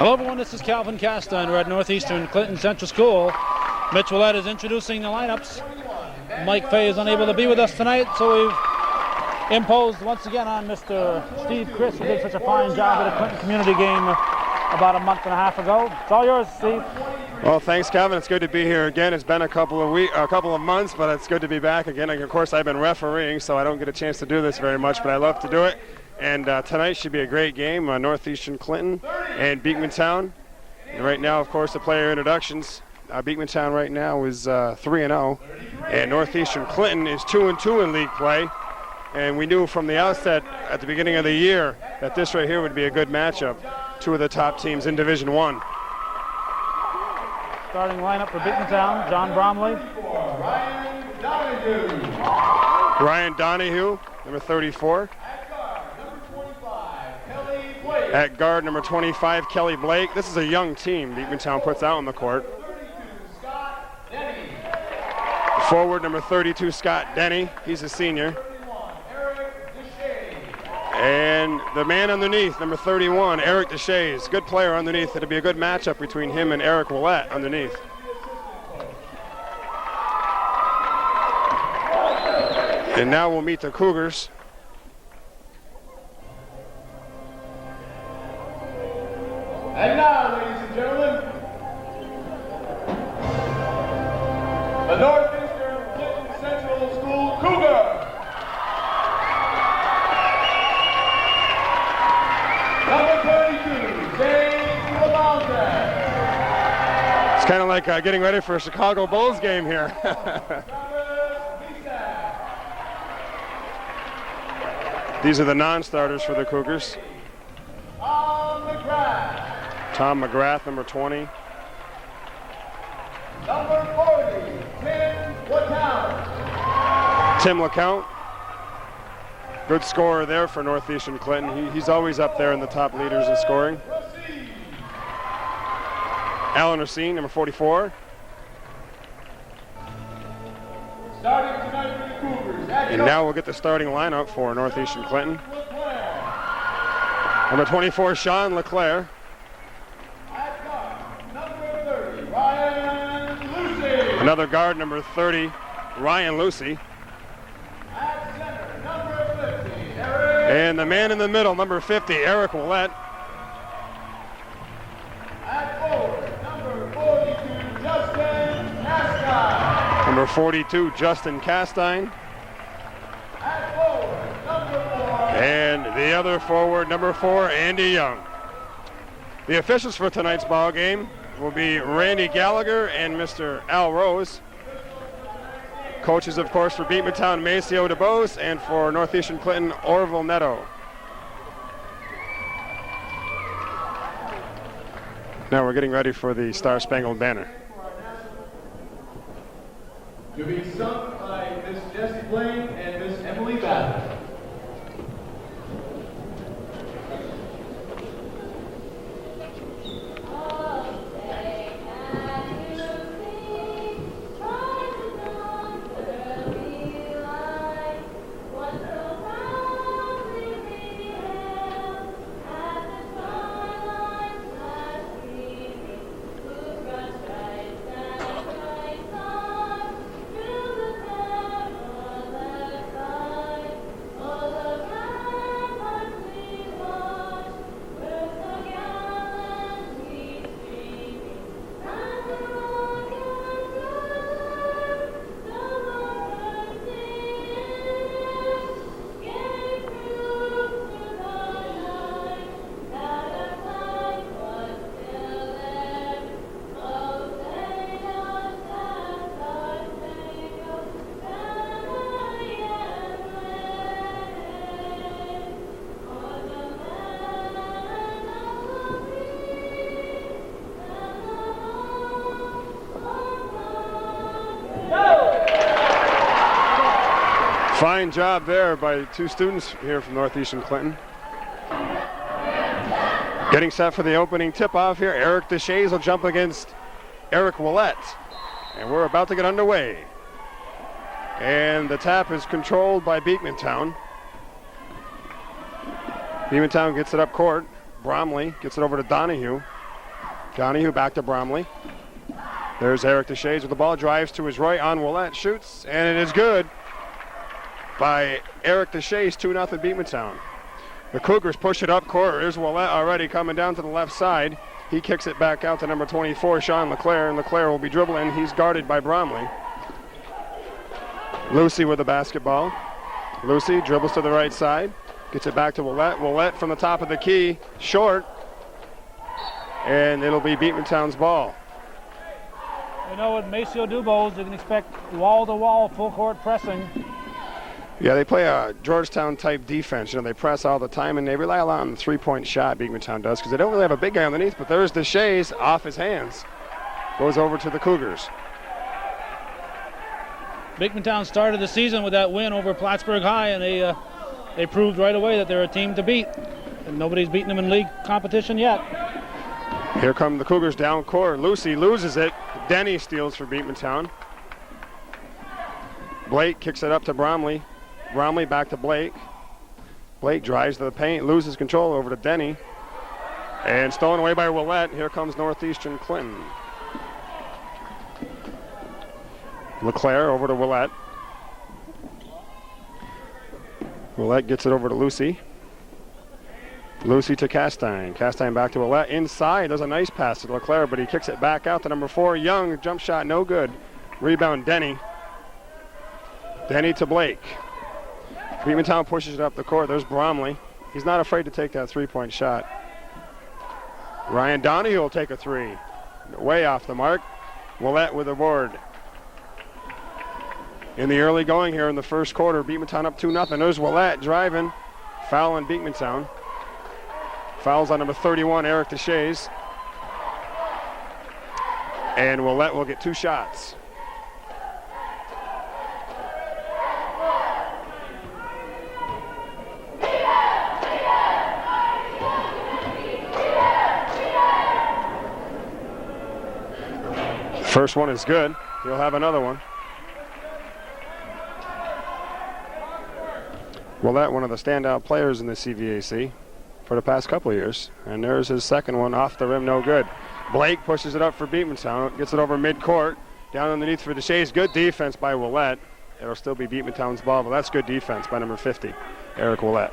Hello everyone, this is Calvin Castine. We're at Northeastern Clinton Central School. Mitch Willett is introducing the lineups. Mike Fay is unable to be with us tonight, so we've imposed once again on Mr. Steve Chris, who did such a fine job at a Clinton community game about a month and a half ago. It's all yours, Steve. Well, thanks, Calvin. It's good to be here again. It's been a couple of months, but it's good to be back again. And of course, I've been refereeing, so I don't get a chance to do this very much, but I love to do it. And tonight should be a great game. Northeastern Clinton and Beekmantown. And right now, of course, the player introductions. Beekmantown right now is 3-0, and Northeastern Clinton is 2-2 in league play. And we knew from the outset at the beginning of the year that this right here would be a good matchup. Two of the top teams in Division I. Starting lineup for Beekmantown, John Bromley. Ryan Donahue, number 34. At guard, number 25, Kelly Blake. This is a young team Beekmantown puts out on the court. Forward, number 32, Scott Denny. He's a senior. And the man underneath, number 31, Eric Deshays. Good player underneath. It'll be a good matchup between him and Eric Willett underneath. And now we'll meet the Cougars. And now, ladies and gentlemen, the Northeastern Clinton Central School Cougar. Number 32, James Lamonte. It's kind of like getting ready for a Chicago Bulls game here. These are the non-starters for the Cougars. Tom McGrath, number 20. Number 40, Tim LeCount. Tim LeCount. Good scorer there for Northeastern Clinton. He's always up there in the top leaders in scoring. Alan Racine, number 44. Starting tonight for the Cougars. And now we'll get the starting lineup for Northeastern Clinton. Number 24, Sean LeClaire. Another guard, number 30, Ryan Lucy. And the man in the middle, number 50, Eric Willett. Number 42, Justin Castine. And the other forward, number 4, Andy Young. The officials for tonight's ball game will be Randy Gallagher and Mr. Al Rose. Coaches, of course, for Beekmantown, Maceo DeBose, and for Northeastern Clinton, Orville Neto. Now we're getting ready for the Star Spangled Banner. To be sung by Miss Jessie Blaine and Miss Emily Batten. Fine job there by two students here from Northeastern Clinton. Getting set for the opening tip-off here. Eric Deshays will jump against Eric Willett. And we're about to get underway. And the tap is controlled by Beekmantown. Beekmantown gets it up court. Bromley gets it over to Donahue. Donahue back to Bromley. There's Eric Deshays with the ball, drives to his right on Willett, shoots, and it is good by Eric Deshays, 2-0 Beekmantown. The Cougars push it up court. Here's Willett already coming down to the left side. He kicks it back out to number 24, Sean LeClaire, and LeClaire will be dribbling. He's guarded by Bromley. Lucy with the basketball. Lucy dribbles to the right side, gets it back to Willett. Willett from the top of the key, short, and it'll be Beekmantown's ball. You know, with Maceo Dubos, you can expect wall-to-wall full-court pressing. Yeah, they play a Georgetown-type defense. You know, they press all the time, and they rely a lot on the three-point shot, Beekmantown does, because they don't really have a big guy underneath, but there's Deshays off his hands. Goes over to the Cougars. Beekmantown started the season with that win over Plattsburgh High, and they proved right away that they're a team to beat. And nobody's beaten them in league competition yet. Here come the Cougars down court. Lucy loses it. Denny steals for Beekmantown. Blake kicks it up to Bromley. Bromley back to Blake. Blake drives to the paint, loses control over to Denny. And stolen away by Willett. Here comes Northeastern Clinton. LeClaire over to Willett. Willett gets it over to Lucy. Lucy to Castine. Castine back to Willett. Inside, does a nice pass to LeClaire, but he kicks it back out to number 4, Young. Jump shot, no good. Rebound, Denny. Denny to Blake. Beekmantown pushes it up the court. There's Bromley. He's not afraid to take that three-point shot. Ryan Donahue will take a three. Way off the mark. Willett with the board. In the early going here in the first quarter, Beekmantown up 2-0. There's Willett driving. Foul on Beekmantown. Fouls on number 31, Eric Deshays. And Willett will get 2 shots. First one is good. He'll have another one. Willett, one of the standout players in the CVAC for the past couple of years. And there's his second one off the rim, no good. Blake pushes it up for Beekmantown, gets it over mid-court, down underneath for Deshays. Good defense by Willett. It'll still be Beekmantown's ball, but that's good defense by number 50, Eric Willett.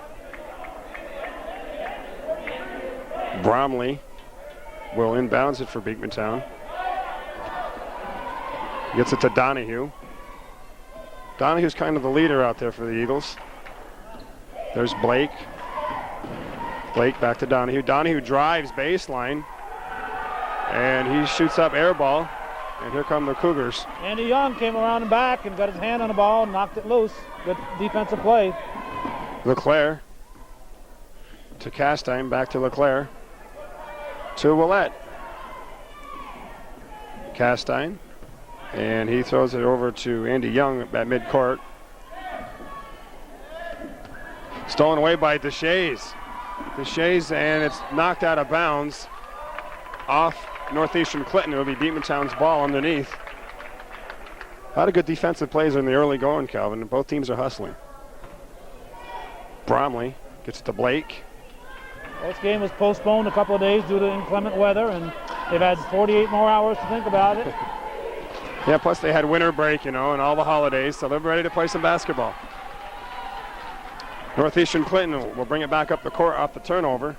Bromley will inbounds it for Beekmantown. Gets it to Donahue. Donahue's kind of the leader out there for the Eagles. There's Blake. Blake back to Donahue. Donahue drives baseline. And he shoots up air ball. And here come the Cougars. Andy Young came around and back and got his hand on the ball and knocked it loose. Good defensive play. LeClaire to Castine. Back to LeClaire. To Willett. Castine. And he throws it over to Andy Young at midcourt. Stolen away by Deshays. Deshays, and it's knocked out of bounds off Northeastern Clinton. It'll be Beekmantown's ball underneath. A lot of good defensive plays in the early going, Calvin. Both teams are hustling. Bromley gets it to Blake. This game was postponed a couple of days due to inclement weather, and they've had 48 more hours to think about it. Yeah, plus they had winter break, you know, and all the holidays, so they're ready to play some basketball. Northeastern Clinton will bring it back up the court off the turnover.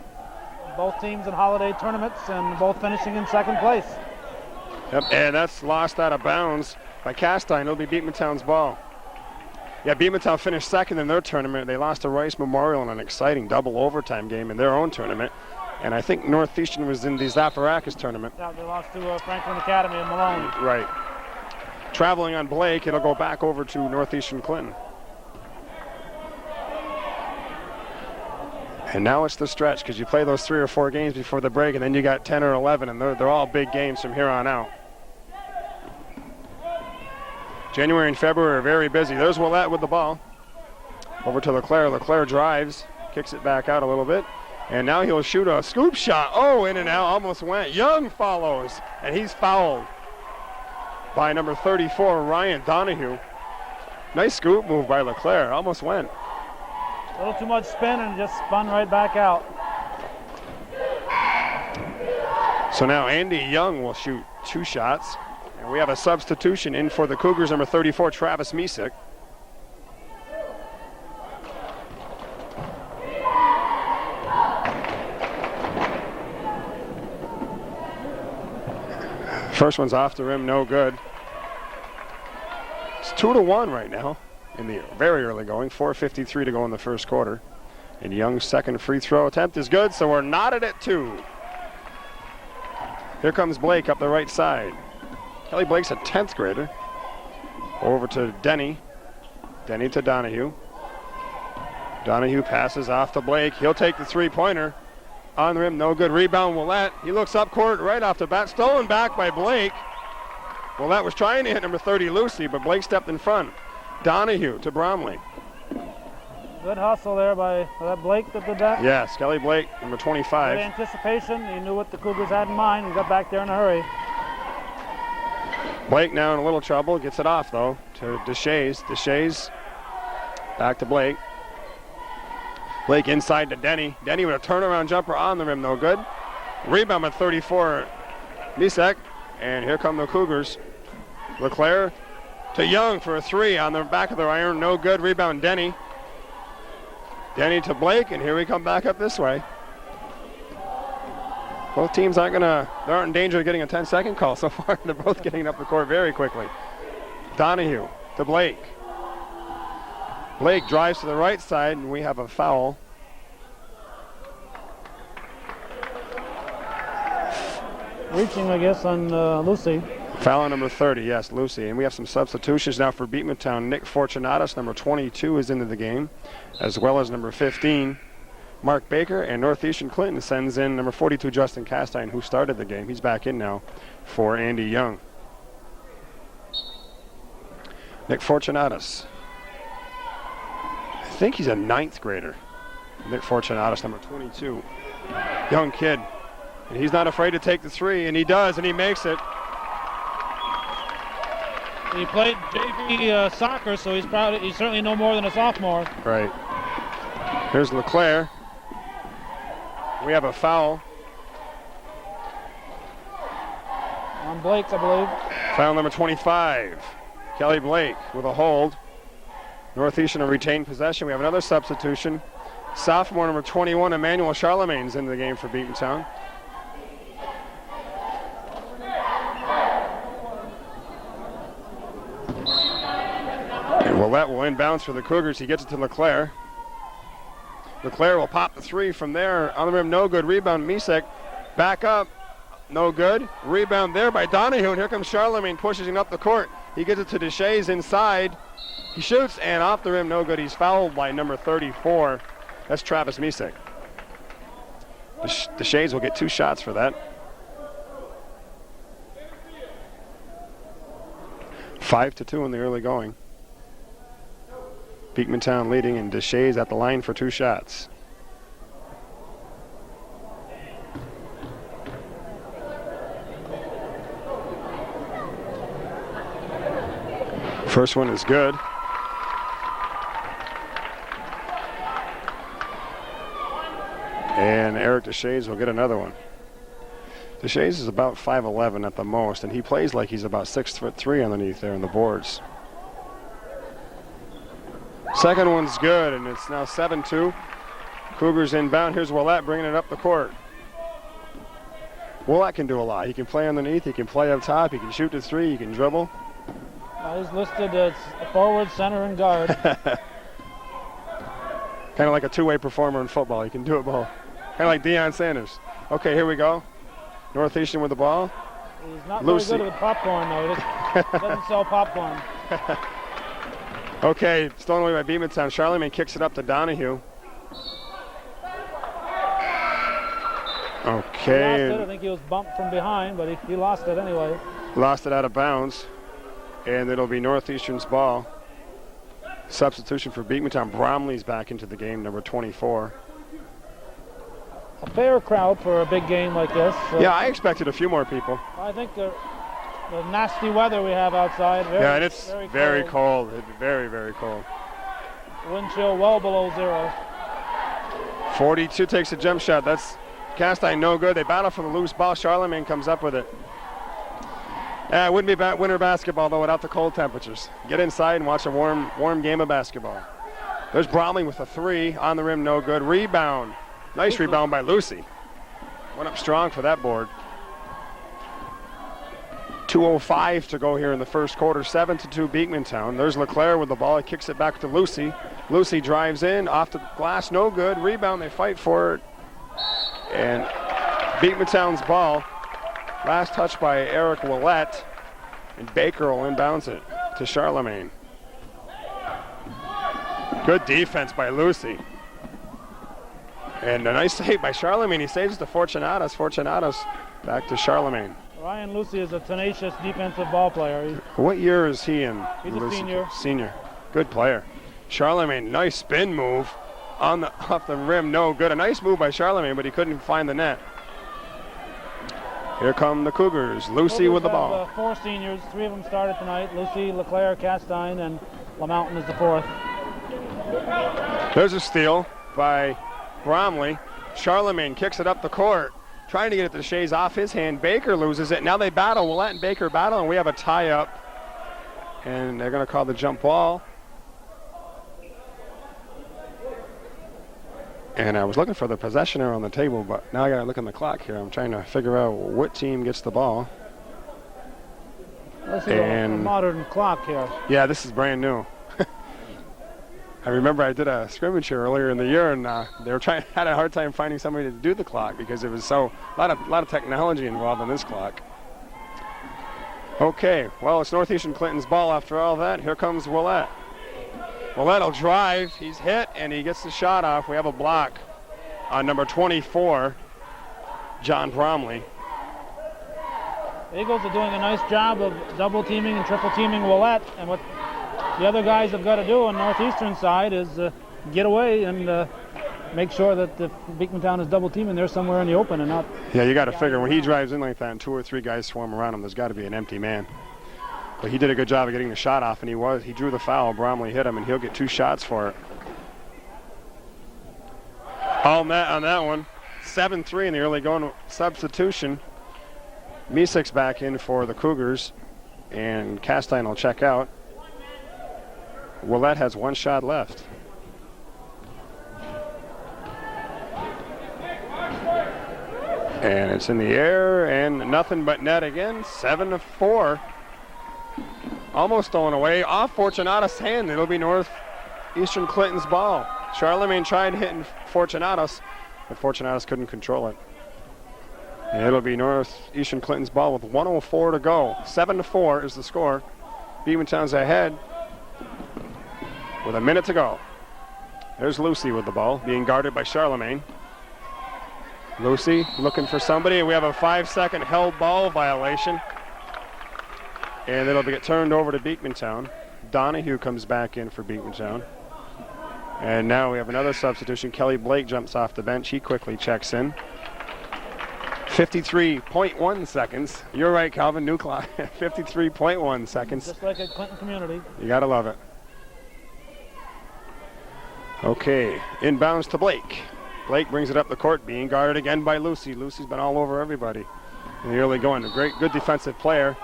Both teams in holiday tournaments and both finishing in second place. Yep, and that's lost out of bounds by Castine. It'll be Beekmantown's ball. Yeah, Beekmantown finished second in their tournament. They lost to Rice Memorial in an exciting double overtime game in their own tournament. And I think Northeastern was in the Zaparakis tournament. Yeah, they lost to Franklin Academy in Malone. Right. Traveling on Blake, it'll go back over to Northeastern Clinton. And now it's the stretch, because you play those 3 or 4 games before the break, and then you got 10 or 11, and they're all big games from here on out. January and February are very busy. There's Willett with the ball. Over to LeClaire. LeClaire drives, kicks it back out a little bit, and now he'll shoot a scoop shot. Oh, in and out, almost went. Young follows, and he's fouled by number 34, Ryan Donahue. Nice scoop move by LeClaire, almost went. A little too much spin and just spun right back out. So now Andy Young will shoot 2 shots. And we have a substitution in for the Cougars, number 34, Travis Misek. First one's off the rim, no good. It's 2-1 right now in the very early going. 4:53 to go in the first quarter. And Young's second free throw attempt is good, so we're knotted at 2. Here comes Blake up the right side. Kelly Blake's a 10th grader. Over to Denny. Denny to Donahue. Donahue passes off to Blake. He'll take the three-pointer. On the rim, no good. Rebound, Willett. He looks up court right off the bat. Stolen back by Blake. Willett was trying to hit number 30, Lucy, but Blake stepped in front. Donahue to Bromley. Good hustle there by that Blake that did that. Yes, Kelly Blake, number 25. Good anticipation. He knew what the Cougars had in mind. He got back there in a hurry. Blake now in a little trouble. Gets it off, though, to Deshays. Deshays back to Blake. Blake inside to Denny. Denny with a turnaround jumper on the rim, no good. Rebound at 34, Misek. And here come the Cougars. LeClaire to Young for a 3 on the back of their iron, no good. Rebound, Denny. Denny to Blake, and here we come back up this way. Both teams they aren't in danger of getting a 10-second call so far. They're both getting up the court very quickly. Donahue to Blake. Blake drives to the right side, and we have a foul. Reaching, I guess, on Lucy. Foul on number 30, yes, Lucy. And we have some substitutions now for Beekmantown. Nick Fortunatus, number 22, is into the game, as well as number 15, Mark Baker. And Northeastern Clinton sends in number 42, Justin Castine, who started the game. He's back in now for Andy Young. Nick Fortunatus. I think he's a 9th grader. Nick Fortunatus, number 22. Young kid. And he's not afraid to take the 3, and he does, and he makes it. He played JV soccer, so he's certainly no more than a sophomore. Right. Here's LeClaire. We have a foul. On Blake, I believe. Foul number 25. Kelly Blake with a hold. Northeastern will retain possession. We have another substitution. Sophomore number 21, Emmanuel Charlemagne's into the game for Beekmantown. And Willett will inbounds for the Cougars. He gets it to LeClaire. LeClaire will pop the 3 from there. On the rim, no good. Rebound, Misek. Back up, no good. Rebound there by Donahue, and here comes Charlemagne pushing up the court. He gets it to Deshays inside. He shoots, and off the rim, no good. He's fouled by number 34. That's Travis Misek. Deshays will get 2 shots for that. 5-2 in the early going. Beekmantown leading, and Deshays at the line for 2 shots. First one is good. And Eric Deshays will get another one. Deshays is about 5'11" at the most, and he plays like he's about 6'3" underneath there on the boards. Second one's good, and it's now 7-2. Cougars inbound. Here's Willett bringing it up the court. Willett can do a lot. He can play underneath. He can play up top. He can shoot the 3. He can dribble. He's listed as forward, center, and guard. Kind of like a two-way performer in football. He can do it both. Kind of like Deion Sanders. Okay, here we go. Northeastern with the ball. He's not Lucy. very good with popcorn, though. He doesn't sell popcorn. Okay, stolen away by Beekmantown. Charlemagne kicks it up to Donahue. Okay. He lost it. I think he was bumped from behind, but he lost it anyway. Lost it out of bounds. And it'll be Northeastern's ball. Substitution for Beekmantown. Bromley's back into the game, number 24. A fair crowd for a big game like this. Yeah, I expected a few more people. I think the nasty weather we have outside. Yeah, and it's very cold. It's very, very cold. Wind chill well below 0. 42 takes a jump shot. That's Castine no good. They battle for the loose ball. Charlemagne comes up with it. It wouldn't be winter basketball, though, without the cold temperatures. Get inside and watch a warm game of basketball. There's Bromley with a 3. On the rim, no good. Rebound. Nice rebound by Lucy. Went up strong for that board. 2:05 to go here in the first quarter. 7-2 Beekmantown. There's LeClaire with the ball. He kicks it back to Lucy. Lucy drives in. Off the glass, no good. Rebound, they fight for it. And Beekmantown's ball. Last touch by Eric Willett, and Baker will inbounds it to Charlemagne. Good defense by Lucy. And a nice save by Charlemagne. He saves to Fortunatus. Fortunatus back to Charlemagne. Ryan Lucy is a tenacious defensive ball player. What year is he in? He's a senior. Senior. Good player. Charlemagne, nice spin move off the rim, no good. A nice move by Charlemagne, but he couldn't find the net. Here come the Cougars. Lucy with the ball. 4 seniors. 3 of them started tonight. Lucy, LeClaire, Castine, and LaMountain is the 4th. There's a steal by Bromley. Charlemagne kicks it up the court, trying to get it to Shays off his hand. Baker loses it. Now they battle. Willett and Baker battle, and we have a tie-up. And they're going to call the jump ball. And I was looking for the possession error on the table, but now I got to look on the clock here. I'm trying to figure out what team gets the ball. This is a modern clock here. Yeah, this is brand new. I remember I did a scrimmage here earlier in the year, and they were had a hard time finding somebody to do the clock because it was a lot of technology involved in this clock. Okay, well, it's Northeastern Clinton's ball after all that. Here comes Willett. Willett will drive. He's hit, and he gets the shot off. We have a block on number 24, John Bromley. Eagles are doing a nice job of double teaming and triple teaming Willett, and what the other guys have got to do on Northeastern side is get away and make sure that if Beekmantown is double teaming, they're somewhere in the open and not. Yeah, you got to figure when he drives in like that and 2 or 3 guys swarm around him, there's got to be an empty man. But he did a good job of getting the shot off, and he drew the foul. Bromley hit him, and he'll get 2 shots for it. All net on that one. 7-3 in the early going substitution. Misik's back in for the Cougars, and Castine will check out. Willett has 1 shot left. And it's in the air, and nothing but net again. 7-4. Almost thrown away. Off Fortunatus' hand. It'll be Northeastern Clinton's ball. Charlemagne tried hitting Fortunatus, but Fortunatus couldn't control it. And it'll be Northeastern Clinton's ball with 1:04 to go. 7-4 is the score. Beekmantown's ahead with a minute to go. There's Lucy with the ball, being guarded by Charlemagne. Lucy looking for somebody, and we have a 5-second held ball violation. And it'll get turned over to Beekmantown. Donahue comes back in for Beekmantown. And now we have another substitution. Kelly Blake jumps off the bench. He quickly checks in. 53.1 seconds. You're right, Calvin. New clock. 53.1 seconds. Just like at Clinton Community. You got to love it. Okay, inbounds to Blake. Blake brings it up the court, being guarded again by Lucy. Lucy's been all over everybody in the early going. A good defensive player.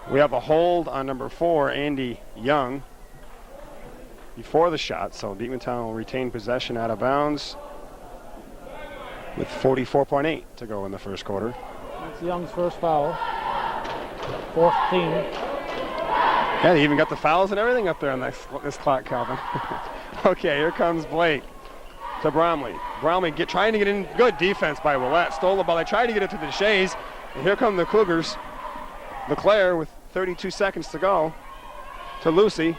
We have a hold on number 4, Andy Young, before the shot, so Beekmantown will retain possession out of bounds with 44.8 to go in the first quarter. That's Young's first foul. 4th team. Yeah, they even got the fouls and everything up there on this clock, Calvin. Okay, here comes Blake to Bromley. Bromley trying to get in. Good defense by Willett. Stole the ball. They tried to get it to the Shays, and here come the Cougars. LeClaire with 32 seconds to go to Lucy.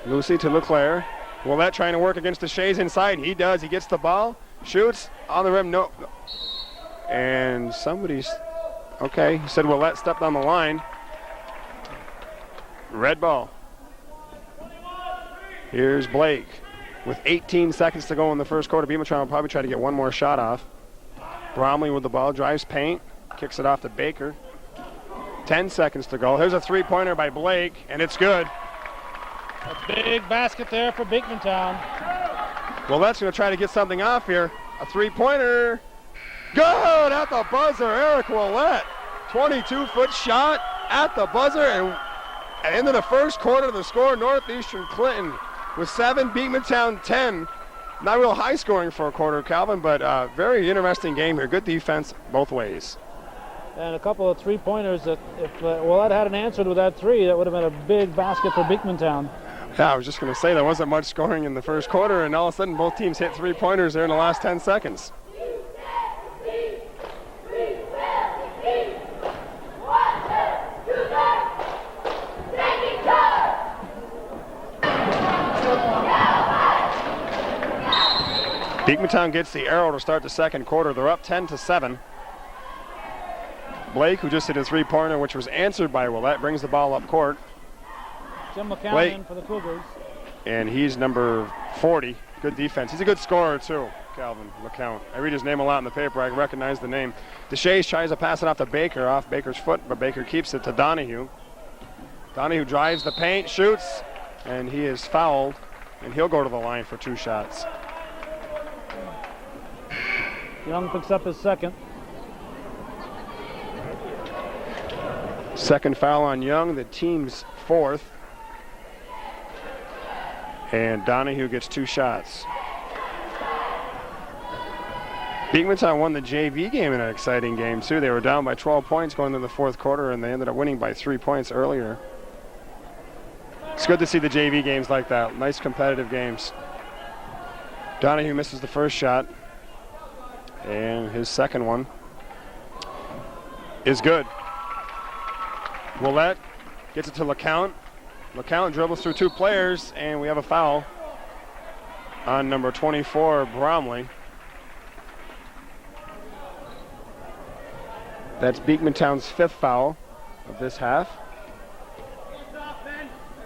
Lucy to LeClaire. Willett trying to work against the Shays inside. He does. He gets the ball. Shoots. On the rim. No. And somebody's. Okay. He said Willett stepped on the line. Red ball. Here's Blake with 18 seconds to go in the first quarter. Beekmantown will probably try to get one more shot off. Bromley with the ball. Drives paint. Kicks it off to Baker. 10 seconds to go. Here's a 3-pointer by Blake, and it's good. A big basket there for Beekmantown. Well, that's going to try to get something off here. A 3-pointer. Good at the buzzer, Eric Willett. 22-foot shot at the buzzer, and at the end of the first quarter, the score, Northeastern Clinton with 7, Beekmantown 10. Not real high scoring for a quarter, Calvin, but very interesting game here. Good defense both ways. And a couple of three-pointers that if Willett hadn't answered with that three, that would have been a big basket for Beekmantown. Yeah, I was just going to say there wasn't much scoring in the first quarter, and all of a sudden both teams hit three-pointers there in the last 10 seconds. Beekmantown gets the arrow to start the second quarter. They're up 10-7. Blake, who just hit a three-pointer, which was answered by Willett, brings the ball up court. Jim McCown in for the Cougars. And he's number 40. Good defense. He's a good scorer, too, Calvin McCown. I read his name a lot in the paper. I recognize the name. DeShays tries to pass it off to Baker, off Baker's foot, but Baker keeps it to Donahue. Donahue drives the paint, shoots, and he is fouled, and he'll go to the line for 2 shots. Young picks up his second. Second foul on Young, the team's 4th. And Donahue gets 2 shots. Beekmantown won the JV game in an exciting game, too. They were down by 12 points going into the 4th quarter, and they ended up winning by 3 points earlier. It's good to see the JV games like that. Nice competitive games. Donahue misses the first shot. And his second one is good. Willett gets it to LeCount. LeCount dribbles through 2 players, and we have a foul on number 24, Bromley. That's Beekmantown's 5th foul of this half.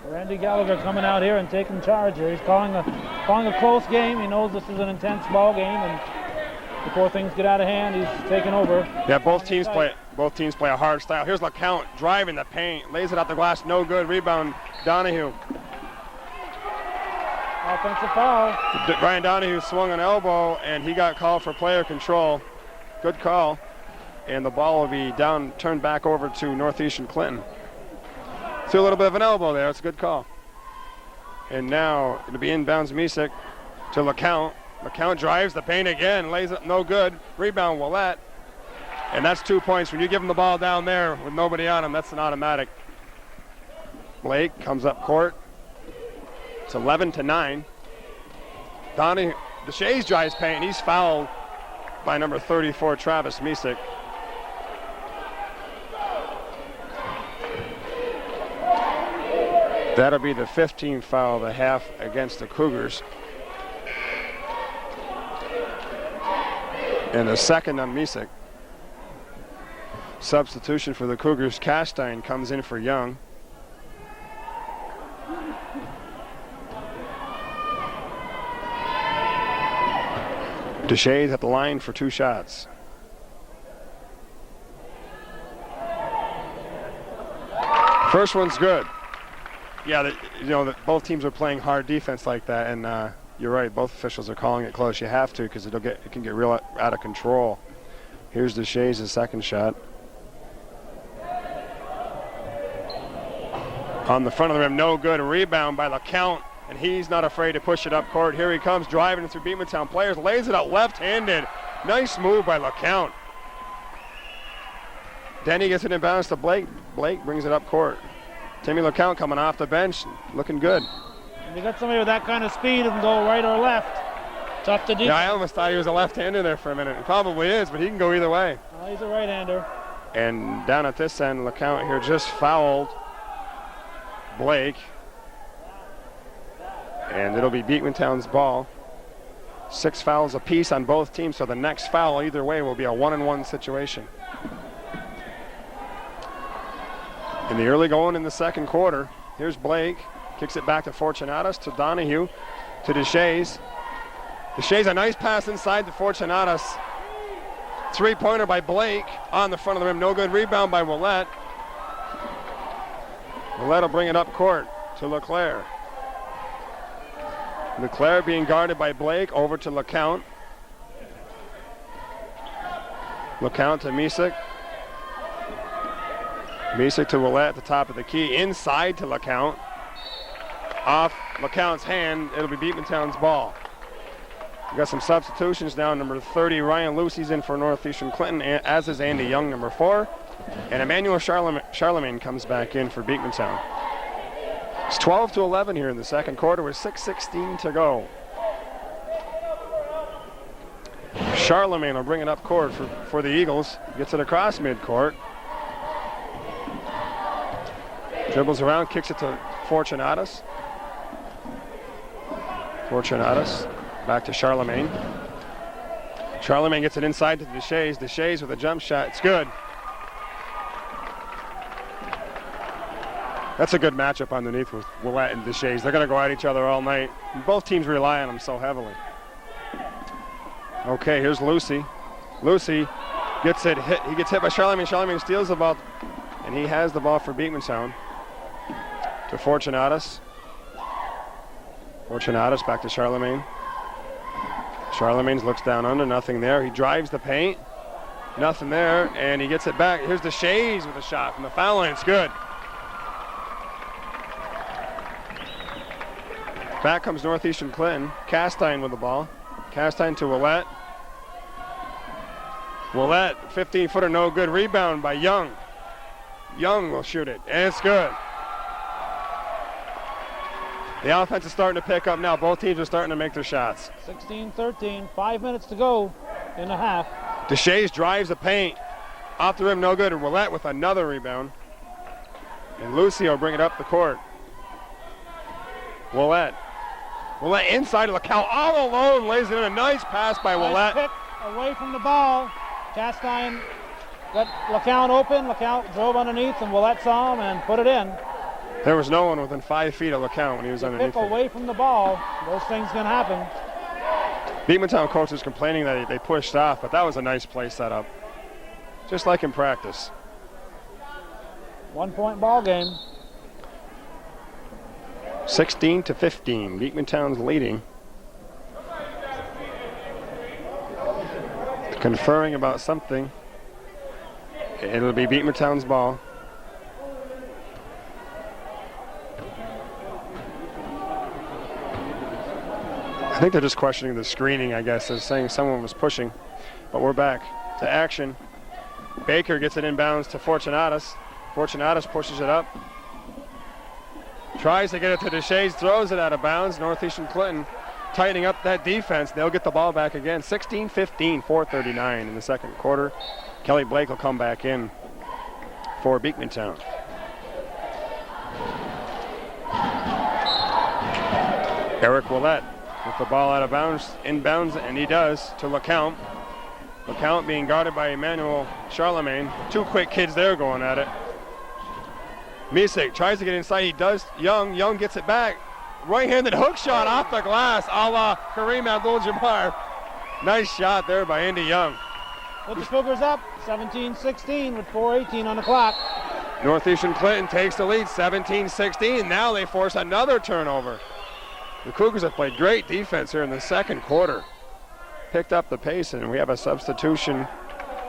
Randy Gallagher coming out here and taking charge here. He's calling a close game. He knows this is an intense ball game, and before things get out of hand, he's taking over. Yeah, both teams play a hard style. Here's LeCount driving the paint, lays it out the glass, no good. Rebound, Donahue. Offensive foul. Brian Donahue swung an elbow, and he got called for player control. Good call. And the ball will be turned back over to Northeastern Clinton. See a little bit of an elbow there. It's a good call. And now it'll be inbounds Misek to LeCount. LeCount drives the paint again, lays it, no good. Rebound, Willett. And that's 2 points. When you give him the ball down there with nobody on him, that's an automatic. Blake comes up court. It's 11-9. Donnie DeShays drives paint. He's fouled by number 34, Travis Misek. That'll be the 15th foul of the half against the Cougars. And the second on Misek. Substitution for the Cougars. Castine comes in for Young. DeShays at the line for 2 shots. First one's good. Yeah, both teams are playing hard defense like that, and you're right, both officials are calling it close. You have to, because it can get real out of control. Here's DeShays' second shot. On the front of the rim, no good. Rebound by LeCount, and he's not afraid to push it up court. Here he comes, driving through Beekmantown players, lays it out left-handed. Nice move by LeCount. Denny gets it inbounds to Blake. Blake brings it up court. Timmy LeCount coming off the bench, looking good. You got somebody with that kind of speed who can go right or left. Tough to do. Yeah, I almost thought he was a left-hander there for a minute. He probably is, but he can go either way. He's a right-hander. And down at this end, LeCount here just fouled Blake. And it'll be Beekmantown's ball. 6 fouls apiece on both teams, so the next foul either way will be a 1-on-1 situation. In the early going in the second quarter, here's Blake. Kicks it back to Fortunatus, to Donahue, to DeShays. DeShays, a nice pass inside to Fortunatus. 3-pointer by Blake on the front of the rim. No good. Rebound by Willett. Willett will bring it up court to LeClaire. LeClaire being guarded by Blake, over to LeCount. LeCount to Misek. Misek to Willett at the top of the key. Inside to LeCount. Off LeCount's hand. It'll be Beekmantown's ball. We got some substitutions now. Number 30, Ryan Lucy's in for Northeastern Clinton, as is Andy Young, number 4. And Emmanuel Charlemagne comes back in for Beekmantown. It's 12-11 here in the second quarter with 6:16 to go. Charlemagne will bring it up court for the Eagles. Gets it across midcourt. Dribbles around, kicks it to Fortunatus. Fortunatus back to Charlemagne. Charlemagne gets it inside to Deshays. Deshays with a jump shot. It's good. That's a good matchup underneath with Willett and Deshays. They're going to go at each other all night. And both teams rely on them so heavily. Okay, here's Lucy. Lucy gets it hit. He gets hit by Charlemagne. Charlemagne steals the ball, and he has the ball for Beekmantown. To Fortunatus. Fortunatus back to Charlemagne. Charlemagne looks down under, nothing there. He drives the paint, nothing there, and he gets it back. Here's Deshays with a shot from the foul line. It's good. Back comes Northeastern Clinton. Castine with the ball. Castine to Willett. Willett, 15-footer, no good. Rebound by Young. Young will shoot it, and it's good. The offense is starting to pick up now. Both teams are starting to make their shots. 16-13, 5 minutes to go in the half. Deshays drives the paint. Off the rim, no good. And Willett with another rebound. And Lucy will bring it up the court. Willett. Willett inside of LeCount, all alone, lays it in. A nice pass by Willett. Pick away from the ball. Castine got LeCount open. LeCount drove underneath, and Willett saw him and put it in. There was no one within 5 feet of LeCount when he was underneath. Pick away from the ball. Those things can happen. Beekmantown coach was complaining that they pushed off, but that was a nice play setup. Just like in practice. 1 point ball game. 16-15. Beekmantown's leading. Conferring about something. It'll be Beekmantown's ball. I think they're just questioning the screening, I guess. They're saying someone was pushing. But we're back to action. Baker gets it inbounds to Fortunatus. Fortunatus pushes it up. Tries to get it to Deshays, throws it out of bounds. Northeastern Clinton tightening up that defense. They'll get the ball back again. 16-15, 4:39 in the second quarter. Kelly Blake will come back in for Beekmantown. Eric Willett with the ball out of bounds, inbounds, and he does to LeCount. LeCount being guarded by Emmanuel Charlemagne. Two quick kids there going at it. Misek tries to get inside. He does. Young gets it back. Right-handed hook shot off the glass, a la Kareem Abdul-Jabbar. Nice shot there by Andy Young. Put the Cougars up, 17-16 with 4:18 on the clock. Northeastern Clinton takes the lead, 17-16. Now they force another turnover. The Cougars have played great defense here in the second quarter. Picked up the pace, and we have a substitution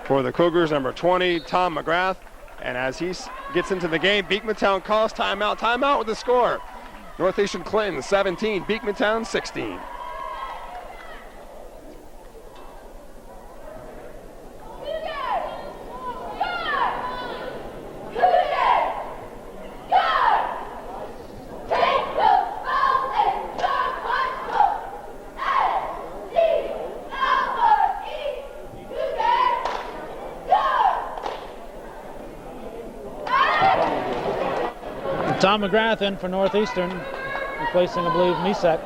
for the Cougars, number 20, Tom McGrath. And as he gets into the game, Beekmantown calls timeout. Timeout with the score. Northeastern Clinton 17, Beekmantown 16. Tom McGrath in for Northeastern, replacing, I believe, Misek.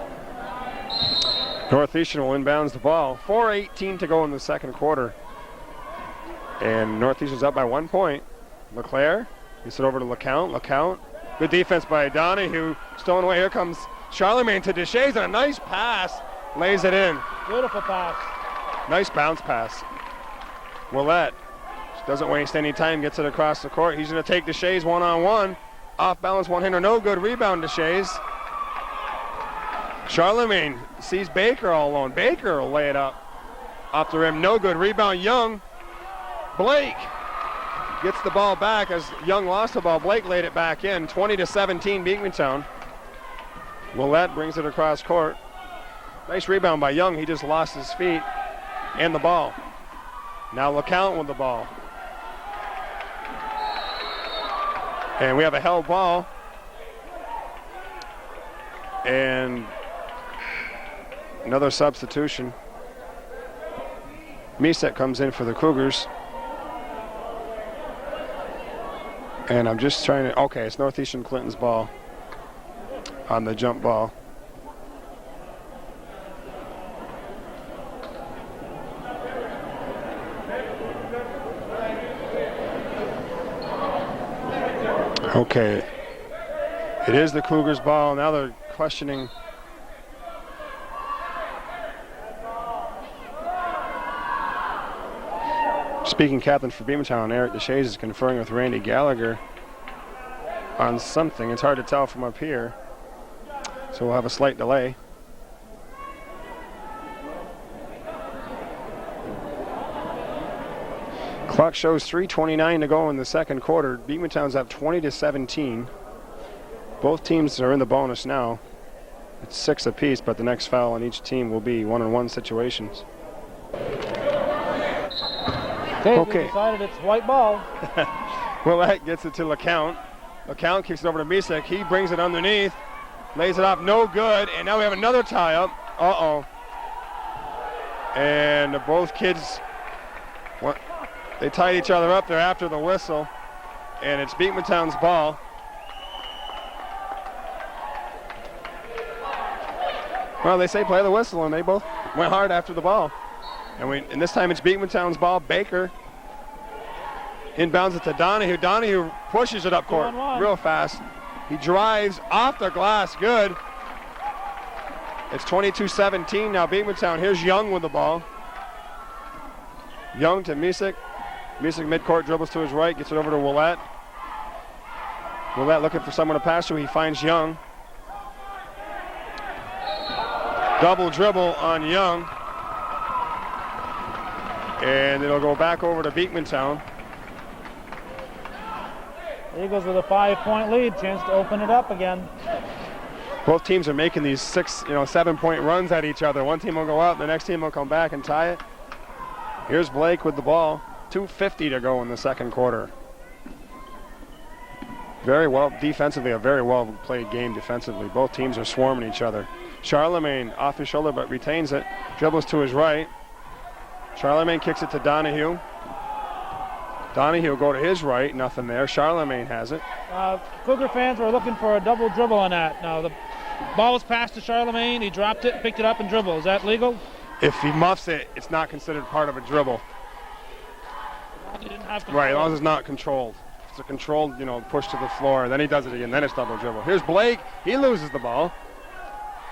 Northeastern will inbounds the ball. 4:18 to go in the second quarter. And Northeastern's up by 1 point. LeClaire gets it over to LeCount. LeCount, good defense by Donahue. Stolen away. Here comes Charlemagne to Deshays, and a nice pass. Lays it in. Beautiful pass. Nice bounce pass. Willett doesn't waste any time, gets it across the court. He's going to take Deshays one-on-one. Off balance, one-hander, no good. Rebound to Shays. Charlemagne sees Baker all alone. Baker will lay it up. Off the rim, no good. Rebound, Young. Blake gets the ball back as Young lost the ball. Blake laid it back in. 20-17 Beekmantown. Willette brings it across court. Nice rebound by Young. He just lost his feet and the ball. Now LeCount with the ball. And we have a held ball. And another substitution. Misek comes in for the Cougars. And I'm just trying to, okay, it's Northeastern Clinton's ball on the jump ball. Okay, it is the Cougars' ball. Now they're questioning. Speaking captain for Beekmantown, Eric Deshays is conferring with Randy Gallagher on something. It's hard to tell from up here, so we'll have a slight delay. Clock shows 3:29 to go in the second quarter. Beekmantown's up 20-17. Both teams are in the bonus now. It's 6 apiece, but the next foul on each team will be one-on-one situations. Okay. Decided it's white ball. Willette gets it to LeCount. LeCount kicks it over to Misek. He brings it underneath, lays it off, no good, and now we have another tie-up. Uh-oh. And both kids, they tied each other up there after the whistle, and it's Beekmantown's ball. Well, they say play the whistle, and they both went hard after the ball. And this time it's Beekmantown's ball. Baker inbounds it to Donahue. Donahue pushes it up court real fast. He drives off the glass. Good. It's 22-17 now Beekmantown. Here's Young with the ball. Young to Misek. Misek midcourt, dribbles to his right, gets it over to Willette. Willette looking for someone to pass to. He finds Young. Double dribble on Young. And it'll go back over to Beekmantown. Eagles with a 5-point lead, chance to open it up again. Both teams are making these 7-point runs at each other. One team will go up, the next team will come back and tie it. Here's Blake with the ball. 2:50 to go in the second quarter. Very well defensively, a very well played game defensively. Both teams are swarming each other. Charlemagne off his shoulder but retains it. Dribbles to his right. Charlemagne kicks it to Donahue. Donahue will go to his right, nothing there. Charlemagne has it. Cougar fans were looking for a double dribble on that. Now the ball was passed to Charlemagne, he dropped it, picked it up and dribbled. Is that legal? If he muffs it, it's not considered part of a dribble. He didn't have control. Right, as long as it's not controlled. If it's a controlled, push to the floor, then he does it again, then it's double dribble. Here's Blake, he loses the ball.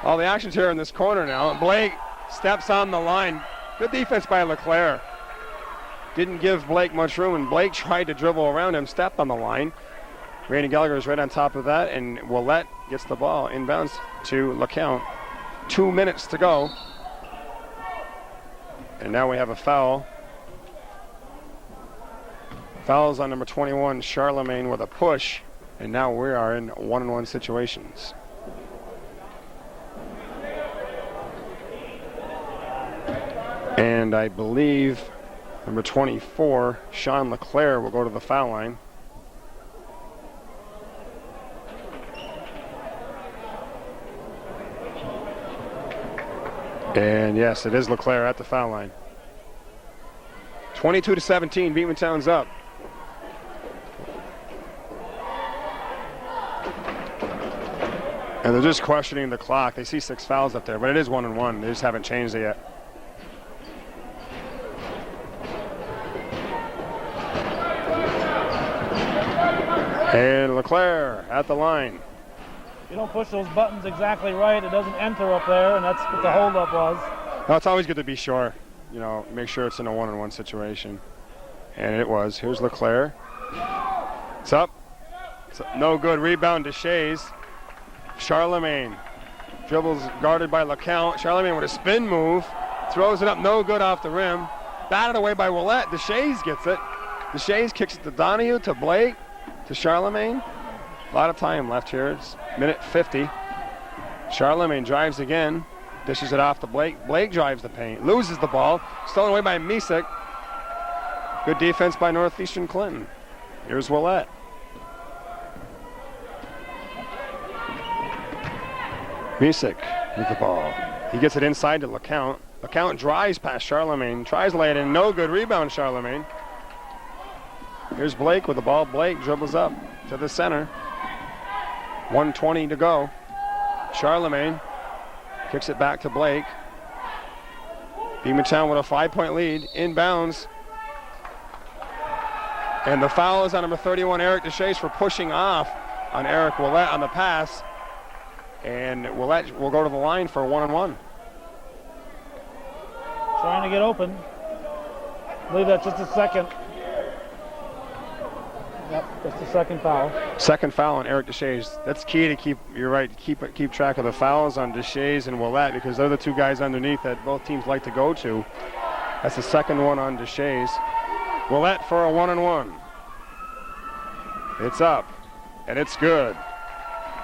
All the action's here in this corner now. Blake steps on the line. Good defense by LeClaire. Didn't give Blake much room, and Blake tried to dribble around him, stepped on the line. Randy Gallagher is right on top of that, and Willette gets the ball inbounds to LeCount. 2 minutes to go. And now we have a foul. Fouls on number 21, Charlemagne, with a push, and now we are in one-on-one situations. And I believe number 24, Sean LeClaire, will go to the foul line. And yes, it is LeClaire at the foul line. 22-17, Beekmantown's up. And they're just questioning the clock. They see 6 fouls up there, but it is 1-on-1. They just haven't changed it yet. And LeClaire at the line. You don't push those buttons exactly right, it doesn't enter up there, and that's what the holdup was. No, it's always good to be sure. Make sure it's in a one-on-one situation. And it was. Here's LeClaire. It's up. No good. Rebound to Shays. Charlemagne. Dribbles guarded by LeCount. Charlemagne with a spin move. Throws it up. No good off the rim. Batted away by Willette. DeShays gets it. DeShays kicks it to Donahue, to Blake, to Charlemagne. A lot of time left here. It's minute 50. Charlemagne drives again. Dishes it off to Blake. Blake drives the paint. Loses the ball. Stolen away by Misek. Good defense by Northeastern Clinton. Here's Willett. Misek with the ball. He gets it inside to LeCount. LeCount drives past Charlemagne. Tries to lay it in. No good. Rebound, Charlemagne. Here's Blake with the ball. Blake dribbles up to the center. 1:20 to go. Charlemagne kicks it back to Blake. Beekmantown with a 5-point lead. Inbounds. And the foul is on number 31, Eric DeShays, for pushing off on Eric Willett on the pass. And Willett will go to the line for a 1-on-1. Trying to get open. I believe that's just a second. Yep, that's the second foul. Second foul on Eric DeShays. That's key to keep, you're right, keep track of the fouls on DeShays and Willett, because they're the two guys underneath that both teams like to go to. That's the second one on DeShays. Willett for a 1-on-1. It's up, and it's good.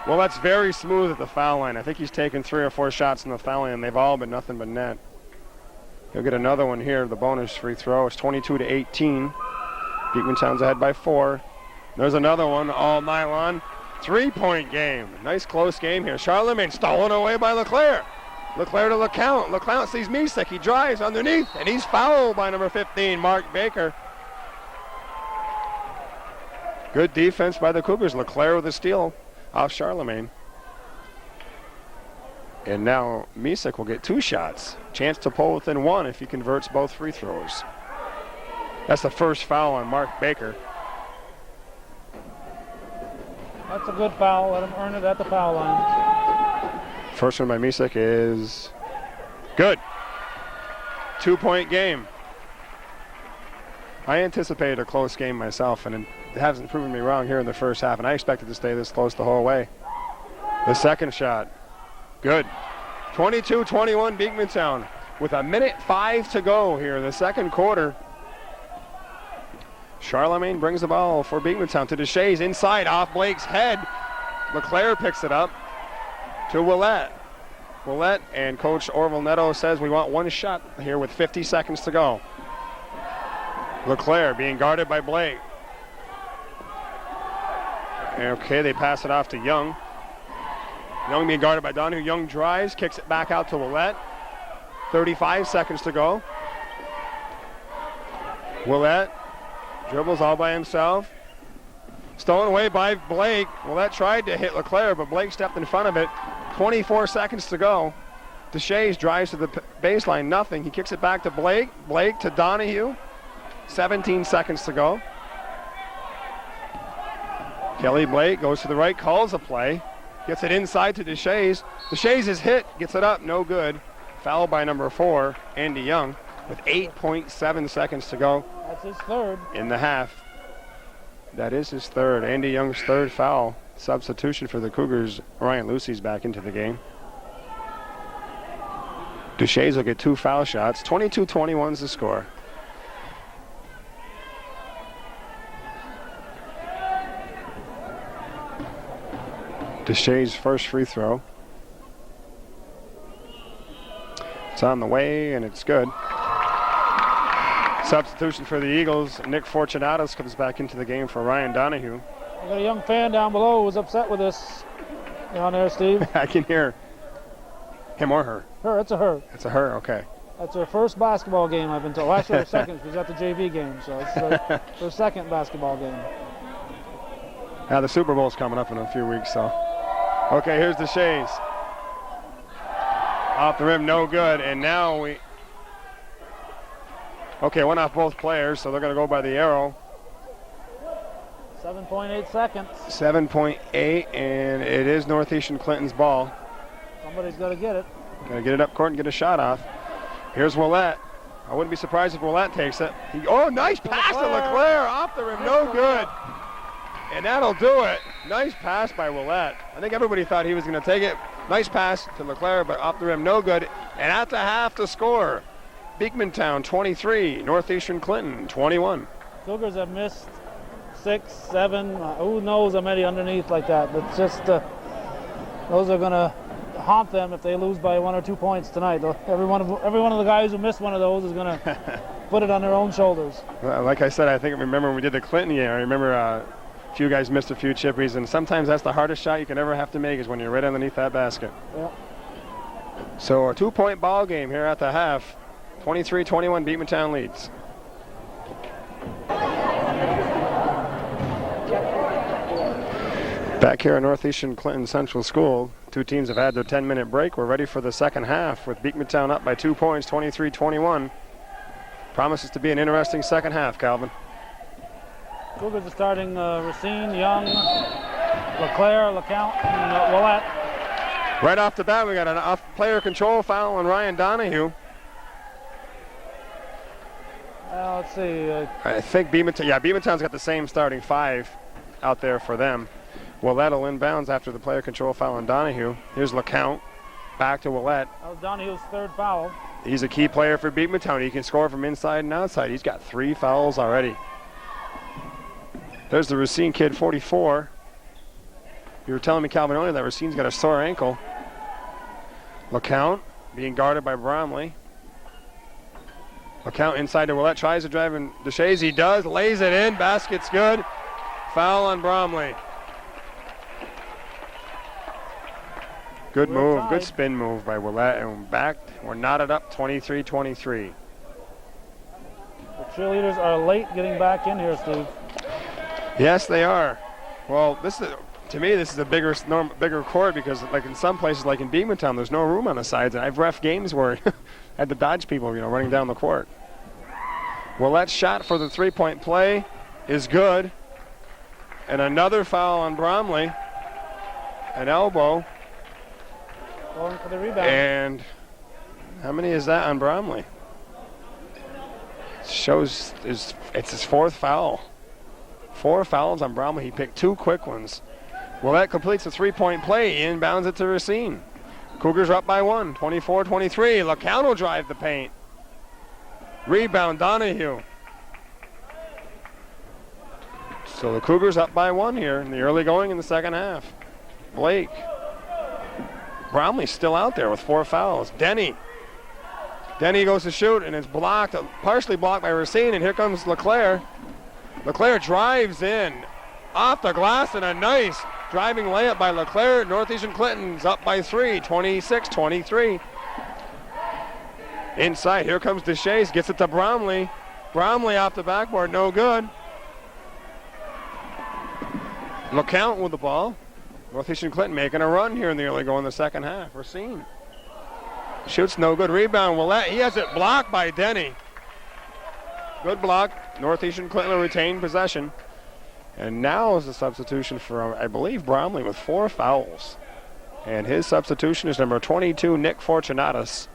Well, that's very smooth at the foul line. I think he's taken 3 or 4 shots in the foul line, and they've all been nothing but net. He'll get another one here, the bonus free throw. It's 22-18. Beekmantown's ahead by 4. There's another one all night long. 3-point game. Nice close game here. Charlemagne stolen away by LeClaire. LeClaire to LeCount. LeCount sees Misek. He drives underneath, and he's fouled by number 15, Mark Baker. Good defense by the Cougars. LeClaire with a steal off Charlemagne. And now Misek will get 2 shots. Chance to pull within 1 if he converts both free throws. That's the first foul on Mark Baker. That's a good foul. Let him earn it at the foul line. First one by Misek is good. 2-point game. I anticipated a close game myself, and it hasn't proven me wrong here in the first half, and I expected to stay this close the whole way. The second shot, good. 22-21 Beekmantown with a minute 5 to go here in the second quarter. Charlemagne brings the ball for Beekmantown to DeShays inside off Blake's head. LeClaire picks it up to Willett. Willett and Coach Orville Neto says we want 1 shot here with 50 seconds to go. LeClaire being guarded by Blake. Okay, they pass it off to Young. Young being guarded by Donahue. Young drives, kicks it back out to Willett. 35 seconds to go. Willett dribbles all by himself. Stolen away by Blake. Willett tried to hit LeClaire, but Blake stepped in front of it. 24 seconds to go. DeShays drives to the baseline, nothing. He kicks it back to Blake. Blake to Donahue. 17 seconds to go. Kelly Blake goes to the right, calls a play. Gets it inside to DeShays. DeShays is hit, gets it up, no good. Foul by number 4, Andy Young, with 8.7 seconds to go. That's his third. In the half. That is his third. Andy Young's third foul. Substitution for the Cougars. Ryan Lucy's back into the game. DeShays will get 2 foul shots. 22-21's the score. DeShays' first free throw. It's on the way, and it's good. Substitution for the Eagles. Nick Fortunatos comes back into the game for Ryan Donahue. I got a young fan down below who's upset with this. Down there, Steve. I can hear him or her. Her, it's a her. It's a her, okay. That's her first basketball game, I've been told. Well, actually, her second. She's at the JV game, so it's her second basketball game. Now the Super Bowl's coming up in a few weeks, so. Okay, here's DeShays. Off the rim, no good, and now we... Okay, went off both players, so they're going to go by the arrow. 7.8 seconds. 7.8, and it is Northeastern Clinton's ball. Somebody's got to get it. Got to get it up court and get a shot off. Here's Willett. I wouldn't be surprised if Willett takes it. Oh, nice pass to LeClaire. Off the rim, no good. And that'll do it. Nice pass by Willett. I think everybody thought he was going to take it. Nice pass to LeClaire, but off the rim, no good. And at the half to score. Beekmantown 23, Northeastern Clinton 21. Cougars have missed 6, 7, who knows how many underneath like that. It's just, those are going to haunt them if they lose by 1 or 2 points tonight. Every one of the guys who missed one of those is going to put it on their own shoulders. Well, like I said, I remember when we did the Clinton game, I remember a few guys missed a few chippies, and sometimes that's the hardest shot you can ever have to make is when you're right underneath that basket. Yeah. So a 2-point ball game here at the half. 23-21, Beekmantown leads. Back here at Northeastern Clinton Central School, two teams have had their 10-minute break. We're ready for the second half with Beekmantown up by 2 points, 23-21. Promises to be an interesting second half, Calvin. Cougars are starting Racine, Young, LeClaire, LeCount, and Willette. Right off the bat, we got an off-player control foul on Ryan Donahue. Let's see. I think Beekmantown's got the same starting 5 out there for them. Willette will inbounds after the player control foul on Donahue. Here's LeCount, back to Willette. That was Donahue's 3rd foul. He's a key player for Beekmantown. He can score from inside and outside. He's got 3 fouls already. There's the Racine kid, 44. You were telling me, Calvin, earlier that Racine's got a sore ankle. LeCount being guarded by Bromley. LeCount inside to Willette, tries to drive in Deshays. He does, lays it in, basket's good. Foul on Bromley. Good move, good spin move by Willette, and we're knotted up 23-23. The cheerleaders are late getting back in here, Steve. Yes, they are. Well, to me, this is a bigger court because, like in some places, like in Beekmantown, there's no room on the sides, and I've ref games where I had to dodge people, running down the court. Willette's shot for the 3-point play is good, and another foul on Bromley, an elbow. Going for the rebound. And how many is that on Bromley? Shows it's his 4th foul. 4 fouls on Bromley. He picked 2 quick ones. Willette completes a 3-point play. He inbounds it to Racine. Cougars are up by 1, 24-23. LeCount will drive the paint. Rebound Donahue. So the Cougars up by 1 here in the early going in the second half. Blake. Bromley's still out there with 4 fouls. Denny goes to shoot, and it's blocked, partially blocked by Racine, and here comes LeClaire. LeClaire drives in off the glass, and a nice driving layup by LeClaire. Northeastern Clinton's up by 3, 26-23. Inside, here comes Deshays, gets it to Bromley. Bromley off the backboard, no good. LeCount with the ball. Northeastern Clinton making a run here in the early going in the second half. Racine shoots, no good. Rebound, Willette. He has it blocked by Denny. Good block. Northeastern Clinton will retain possession. And now is the substitution for, I believe, Bromley with 4 fouls. And his substitution is number 22, Nick Fortunatus.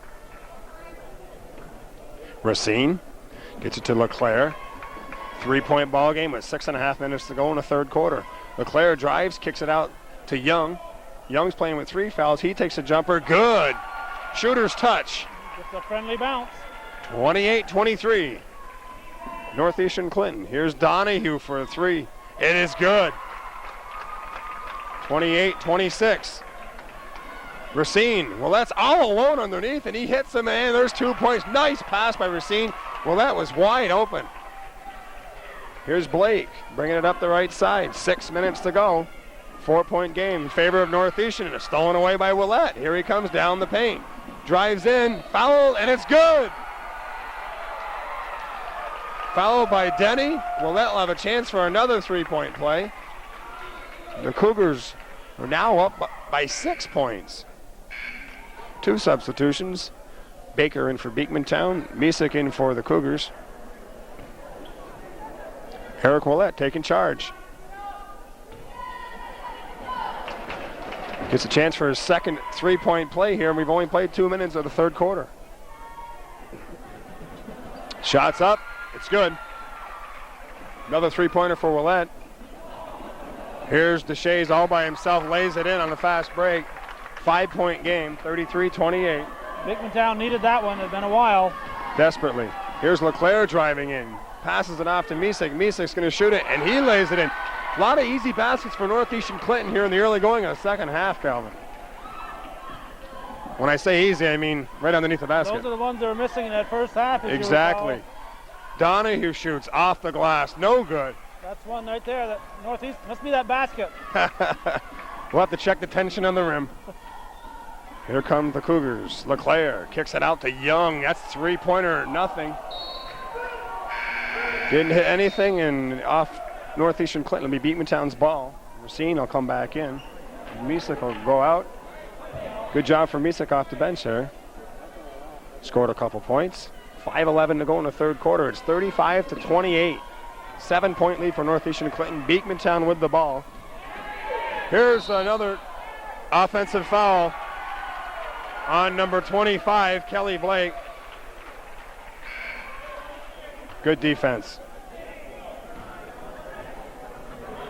Racine gets it to LeClaire. 3-point ball game with 6.5 minutes to go in the 3rd quarter. LeClaire drives, kicks it out to Young. Young's playing with 3 fouls. He takes a jumper. Good. Shooter's touch. Just a friendly bounce. 28-23. Northeastern Clinton. Here's Donahue for a 3. It is good. 28-26. Racine. Well, that's all alone underneath, and he hits him, and there's 2 points. Nice pass by Racine. Well, that was wide open. Here's Blake bringing it up the right side. 6 minutes to go. 4-point game in favor of Northeastern, and it's stolen away by Willette. Here he comes down the paint. Drives in, foul, and it's good. Foul by Denny. Willette will have a chance for another 3-point play. The Cougars are now up by 6 points. 2 substitutions. Baker in for Beekmantown, Misek in for the Cougars. Eric Willette taking charge. Gets a chance for his second 3-point play here, and we've only played 2 minutes of the 3rd quarter. Shots up, it's good. Another 3-pointer for Willette. Here's Deshays all by himself, lays it in on the fast break. 5-point game, 33-28. Beekmantown needed that one. It's been a while. Desperately. Here's LeClaire driving in. passes it off to Misek. Misek's going to shoot it, and he lays it in. A lot of easy baskets for Northeastern Clinton here in the early going of the second half, Calvin. When I say easy, I mean right underneath the basket. Those are the ones that were missing in that first half. Exactly. Donahue shoots off the glass. No good. That's one right there. That Northeast must be that basket. We'll have to check the tension on the rim. Here come the Cougars. LeClaire kicks it out to Young. That's three-pointer, nothing. Didn't hit anything, and off Northeastern Clinton will be Beekmantown's ball. Racine will come back in. Misek will go out. Good job for Misek off the bench there. Scored a couple points. 5:11 to go in the third quarter. It's 35-28. 7-point lead for Northeastern Clinton. Beekmantown with the ball. Here's another offensive foul on number 25, Kelly Blake. Good defense.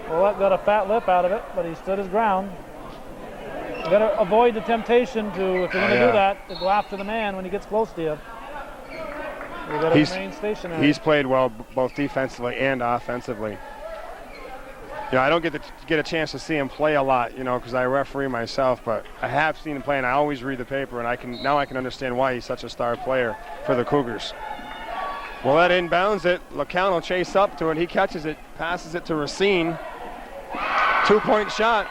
Well, that got a fat lip out of it, but he stood his ground. You got to avoid the temptation to, if you're going to do that, to go after the man when he gets close to you. You got to remain stationary. He's played well both defensively and offensively. You know, I don't get a chance to see him play a lot, you know, because I referee myself, but I have seen him play, and I always read the paper, and I can understand why he's such a star player for the Cougars. Well, that inbounds it. LeCount will chase up to it. He catches it, passes it to Racine. 2-point shot.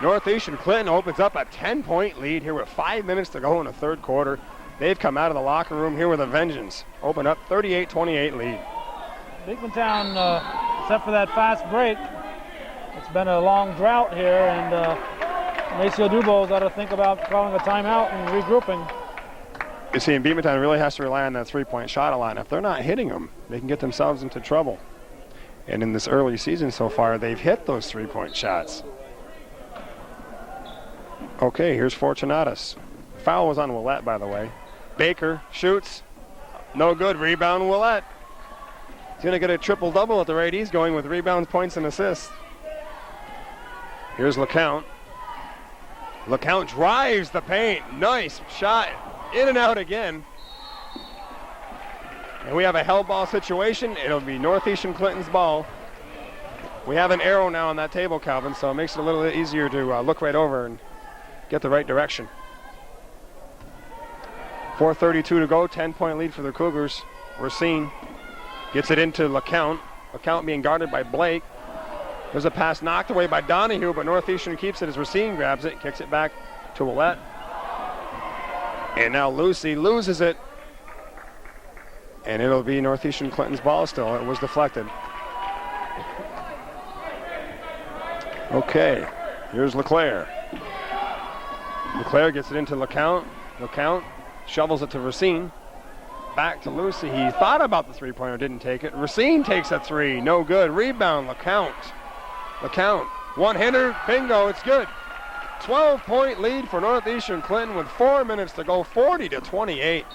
Northeastern Clinton opens up a 10-point lead here with 5 minutes to go in the third quarter. They've come out of the locker room here with a vengeance. Open up 38-28 lead. Beekmantown, except for that fast break, it's been a long drought here, and Maceo Dubois got to think about calling a timeout and regrouping. You see, Beekmantown really has to rely on that three-point shot a lot. And if they're not hitting them, they can get themselves into trouble. And in this early season so far, they've hit those three-point shots. Okay, here's Fortunatus. Foul was on Willette, by the way. Baker shoots. No good. Rebound, Willette. He's going to get a triple-double at the rate he's going with rebounds, points, and assists. Here's LeCount. LeCount drives the paint. Nice shot. In and out again. And we have a hell ball situation. It'll be Northeastern Clinton's ball. We have an arrow now on that table, Calvin, so it makes it a little bit easier to look right over and get the right direction. 4:32 to go, 10-point lead for the Cougars. Racine gets it into LeCount. LeCount being guarded by Blake. There's a pass knocked away by Donahue, but Northeastern keeps it as Racine grabs it, kicks it back to Willette. And now Lucy loses it. And it'll be Northeastern Clinton's ball still. It was deflected. Okay, here's LeClaire. LeClaire gets it into LeCount. LeCount shovels it to Racine. Back to Lucy. He thought about the three-pointer, didn't take it. Racine takes a three, no good. Rebound, LeCount. LeCount, one-hitter, bingo, it's good. 12-point lead for Northeastern Clinton with 4 minutes to go, 40-28.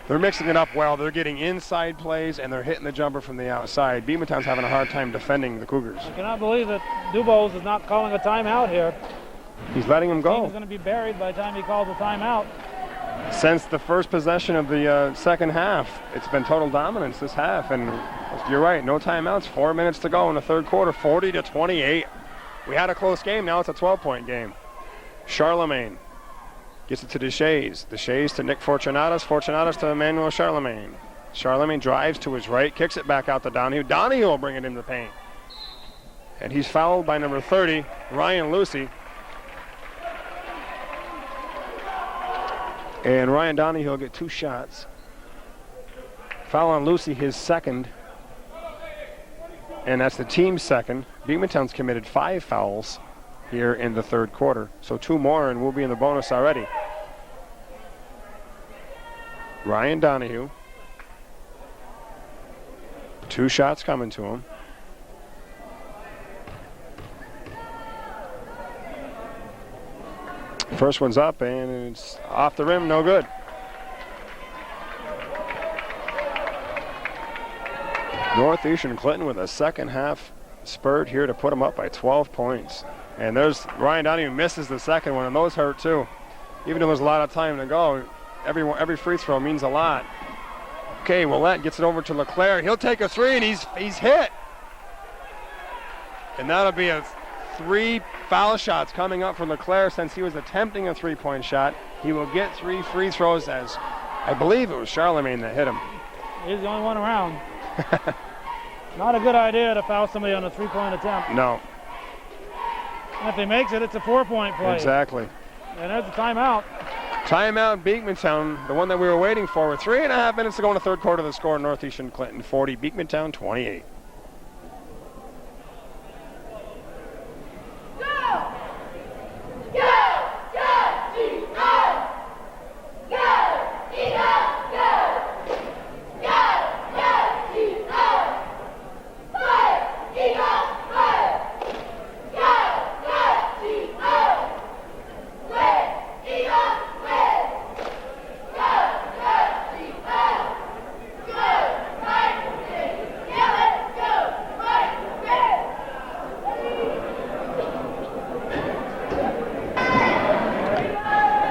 They're mixing it up well. They're getting inside plays, and they're hitting the jumper from the outside. Beekmantown's having a hard time defending the Cougars. I cannot believe that Dubois is not calling a timeout here. He's letting him go. He's going to be buried by the time he calls a timeout. Since the first possession of the second half, it's been total dominance this half, and you're right, no timeouts. 4 minutes to go in the third quarter, 40-28. We had a close game, now it's a 12-point game. Charlemagne gets it to Deshays. Deshays to Nick Fortunatus. Fortunatus to Emmanuel Charlemagne. Charlemagne drives to his right, kicks it back out to Donahue. Donahue will bring it in the paint. And he's fouled by number 30, Ryan Lucy. And Ryan Donahue will get 2 shots. Foul on Lucy, his second. And that's the team's second. Beekmantown's committed 5 fouls here in the third quarter. So 2 more and we'll be in the bonus already. Ryan Donahue. 2 shots coming to him. First one's up and it's off the rim, no good. Northeastern Clinton with a second half spurt here to put them up by 12 points. And there's Ryan Donahue misses the second one, and those hurt too. Even though there's a lot of time to go, every free throw means a lot. Okay, Willett gets it over to LeClaire. He'll take a three, and he's hit. And that'll be a 3 foul shots coming up for LeClaire since he was attempting a three-point shot. He will get 3 free throws, as I believe it was Charlemagne that hit him. He's the only one around. Not a good idea to foul somebody on a three-point attempt. No. And if he makes it, it's a 4-point play. Exactly. And there's a timeout. Timeout, Beekmantown, the one that we were waiting for. With 3.5 minutes to go in the third quarter, the score, Northeastern Clinton 40, Beekmantown 28.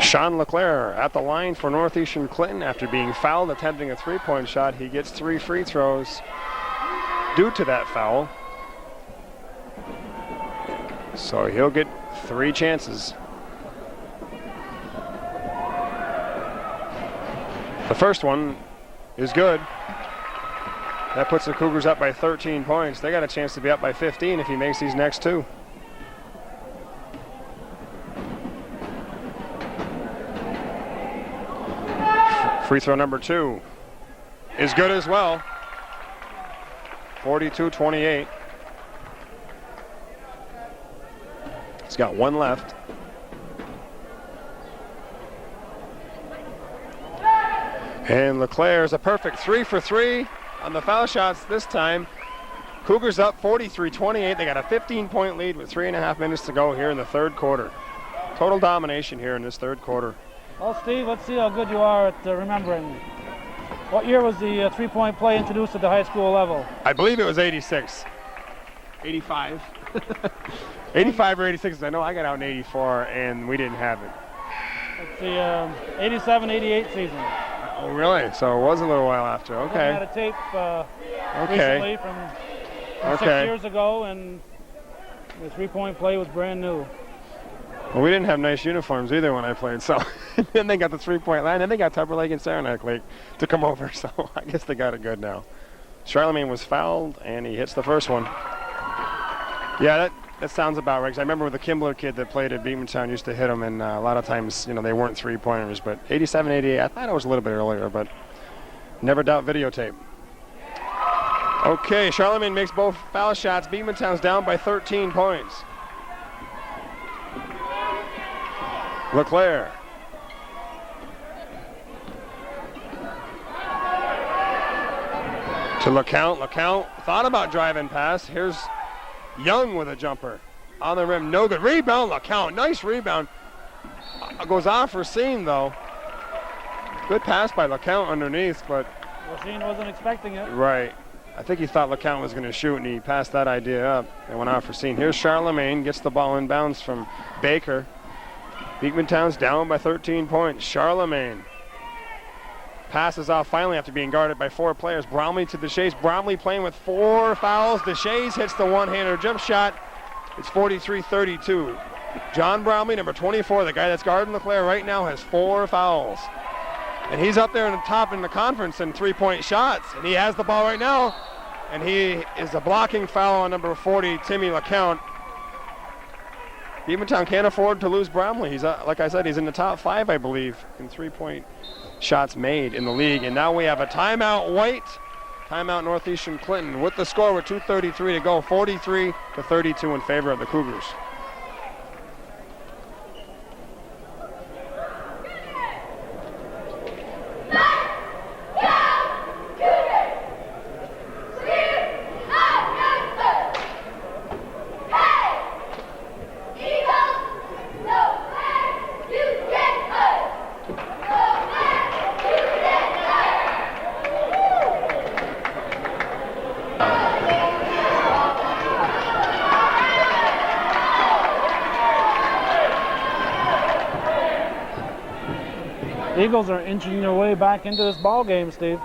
Sean LeClaire at the line for Northeastern Clinton after being fouled attempting a three-point shot. He gets 3 free throws due to that foul. So he'll get 3 chances. The first one is good. That puts the Cougars up by 13 points. They got a chance to be up by 15 if he makes these next 2. Free throw number 2 is good as well. 42-28. He's got 1 left. And LeClaire is a perfect 3 for 3 on the foul shots this time. Cougars up 43-28. They got a 15-point lead with 3.5 minutes to go here in the third quarter. Total domination here in this third quarter. Well, Steve, let's see how good you are at remembering. What year was the three-point play introduced at the high school level? I believe it was 86. 85. 85 or 86. I know I got out in 84 and we didn't have it. It's the 87-88 season. Oh, really? So it was a little while after. Okay. I had a tape recently from 6 years ago, and the three-point play was brand new. Well, we didn't have nice uniforms either when I played, so then they got the three-point line, then they got Tupper Lake and Saranac Lake to come over, so I guess they got it good now. Charlemagne was fouled, and he hits the first one. Yeah, that sounds about right, because I remember with the Kimbler kid that played at Beekmantown used to hit him, and a lot of times, you know, they weren't three-pointers, but 87, 88, I thought it was a little bit earlier, but never doubt videotape. Okay, Charlemagne makes both foul shots. Beekmantown's down by 13 points. LeClaire. To LeCount. LeCount thought about driving pass. Here's Young with a jumper. On the rim, no good. Rebound, LeCount. Nice rebound. Goes off Racine, though. Good pass by LeCount underneath, but... Racine wasn't expecting it. Right. I think he thought LeCount was going to shoot, and he passed that idea up and went off Racine. Here's Charlemagne. Gets the ball inbounds from Baker. Beekmantown's down by 13 points. Charlemagne passes off finally after being guarded by 4 players. Bromley to Deshays. Bromley playing with 4 fouls. Deshays hits the one-hander jump shot. It's 43-32. John Bromley, number 24, the guy that's guarding LeClaire right now, has 4 fouls. And he's up there in the top in the conference in three-point shots. And he has the ball right now. And he is a blocking foul on number 40, Timmy LeCount. Beekmantown can't afford to lose Bromley. He's, like I said, he's in the top 5, I believe, in three-point shots made in the league. And now we have a timeout, White. Timeout, Northeastern Clinton, with the score with 2:33 to go, 43-32 in favor of the Cougars. Eagles are inching their way back into this ball game, Steve.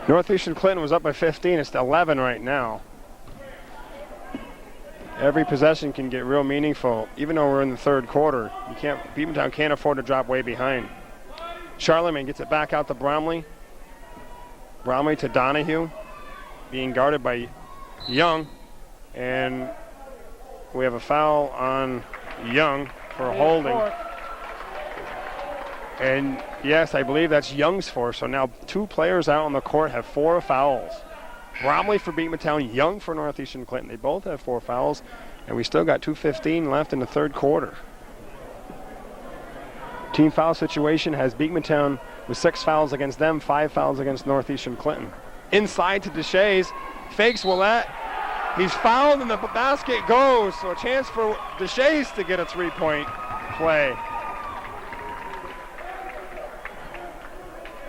Northeastern Clinton was up by 15. It's 11 right now. Every possession can get real meaningful, even though we're in the third quarter. Beekmantown can't afford to drop way behind. Charlemagne gets it back out to Bromley. Bromley to Donahue, being guarded by Young, and we have a foul on Young for holding. And yes, I believe that's Young's fourth. So now 2 players out on the court have 4 fouls. Bromley for Beekmantown, Young for Northeastern Clinton. They both have 4 fouls, and we still got 2:15 left in the third quarter. Team foul situation has Beekmantown with 6 fouls against them, 5 fouls against Northeastern Clinton. Inside to Deshays, fakes Willett. He's fouled and the basket goes, so a chance for Deshays to get a 3-point play.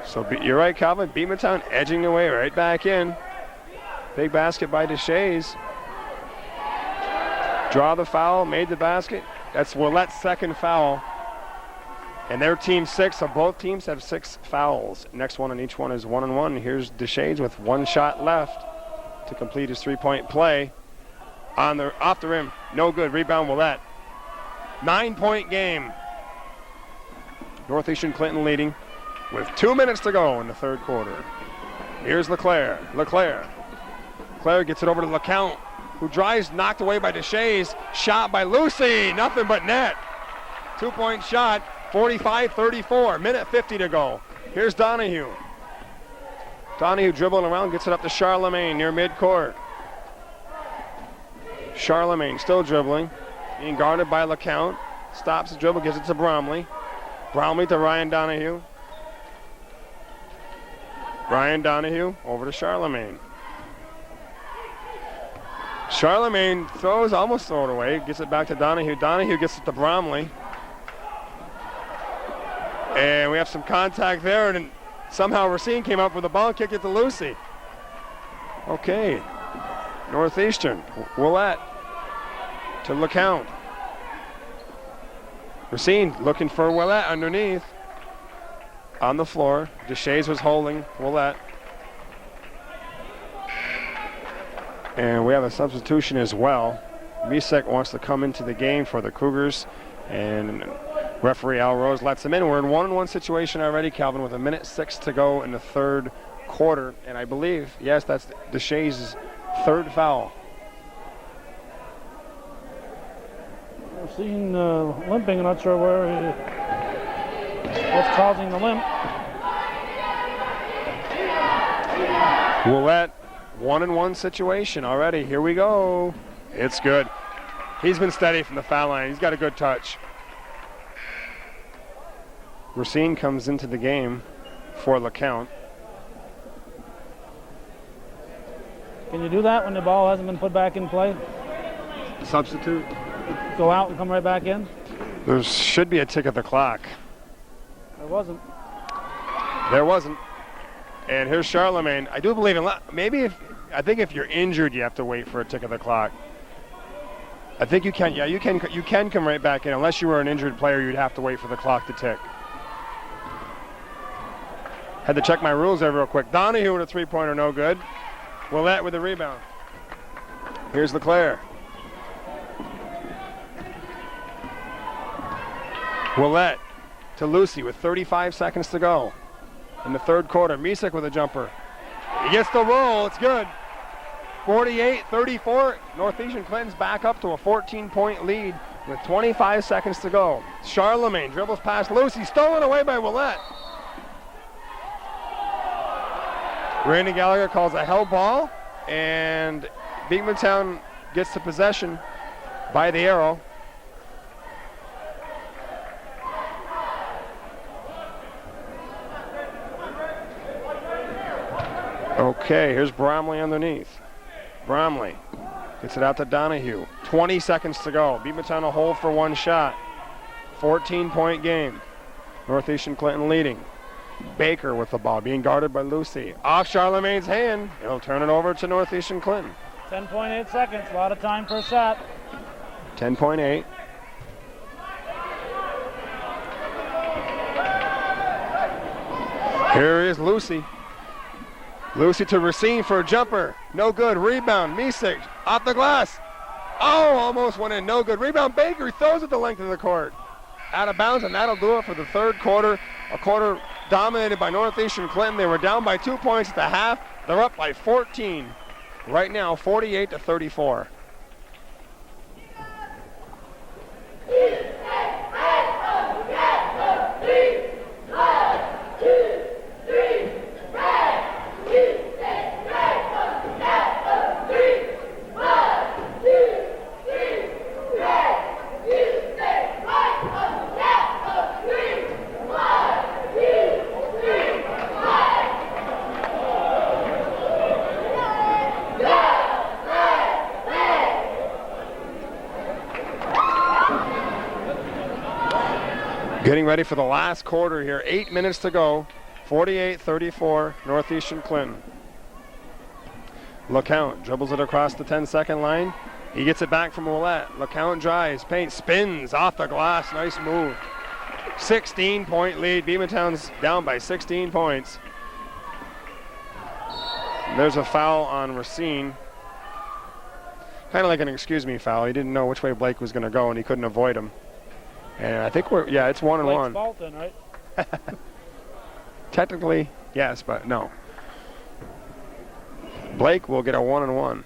So you're right, Calvin. Beekmantown edging away right back in. Big basket by Deshays. Draw the foul, made the basket. That's Willett's second foul. And their team 6, so both teams have 6 fouls. Next one on each one is 1-1. Here's Deshays with 1 shot left to complete his 3-point play. Off the rim, no good. Rebound Willett. 9-point game. Northeastern Clinton leading with 2 minutes to go in the third quarter. Here's LeClaire. LeClaire gets it over to LeCount, who drives, knocked away by Deshays. Shot by Lucy, nothing but net. 2-point shot, 45-34, minute 50 to go. Here's Donahue. Donahue dribbling around, gets it up to Charlemagne near midcourt. Charlemagne still dribbling, being guarded by LeCount. Stops the dribble, gives it to Bromley. Bromley to Ryan Donahue. Ryan Donahue over to Charlemagne. Charlemagne almost throw it away, gets it back to Donahue. Donahue gets it to Bromley. And we have some contact there, and somehow Racine came up with the ball, kicked it to Lucy. Okay, Northeastern, Willett to LeCount. Racine looking for Willett underneath. On the floor, Deshays was holding Willett. And we have a substitution as well. Misek wants to come into the game for the Cougars, and referee Al Rose lets him in. We're in 1-1 situation already, Calvin, with 1:06 to go in the third quarter. And I believe, yes, that's Deshays' 3rd foul. We're seeing limping. I'm not sure what's causing the limp. Willett, 1-1 situation already. Here we go. It's good. He's been steady from the foul line. He's got a good touch. Racine comes into the game for LeCount. Can you do that when the ball hasn't been put back in play? Substitute. Go out and come right back in? There should be a tick of the clock. There wasn't. There wasn't. And here's Charlemagne. I do believe I think if you're injured, you have to wait for a tick of the clock. I think you can. Yeah, you can come right back in. Unless you were an injured player, you'd have to wait for the clock to tick. Had to check my rules there real quick. Donahue with a 3-pointer, no good. Willett with the rebound. Here's LeClaire. Willett to Lucy with 35 seconds to go in the third quarter. Misek with a jumper. He gets the roll. It's good. 48-34. Northeastern Clinton's back up to a 14-point lead with 25 seconds to go. Charlemagne dribbles past Lucy. Stolen away by Willett. Randy Gallagher calls a hell ball, and Beekmantown gets the possession by the arrow. Okay, here's Bromley underneath. Bromley gets it out to Donahue. 20 seconds to go. Beekmantown a hole for 1 shot. 14-point game. Northeastern Clinton leading. Baker with the ball, being guarded by Lucy. Off Charlemagne's hand. He'll turn it over to Northeastern Clinton. 10.8 seconds. A lot of time for a shot. 10.8. Here is Lucy. Lucy to Racine for a jumper. No good. Rebound. Misik off the glass. Oh, almost went in. No good. Rebound. Baker throws it the length of the court. Out of bounds, and that'll do it for the third quarter. A quarter dominated by Northeastern Clinton. They were down by 2 points at the half. They're up by 14. Right now, 48-34. Getting ready for the last quarter here. 8 minutes to go. 48-34, Northeastern Clinton. LeCount dribbles it across the 10-second line. He gets it back from Ouellette. LeCount drives, paint, spins off the glass. Nice move. 16-point lead. Beekmantown's down by 16 points. There's a foul on Racine. Kind of like an excuse me foul. He didn't know which way Blake was going to go, and he couldn't avoid him. And I think it's 1-1. Fault then, right? Technically, yes, but no. Blake will get a 1-1.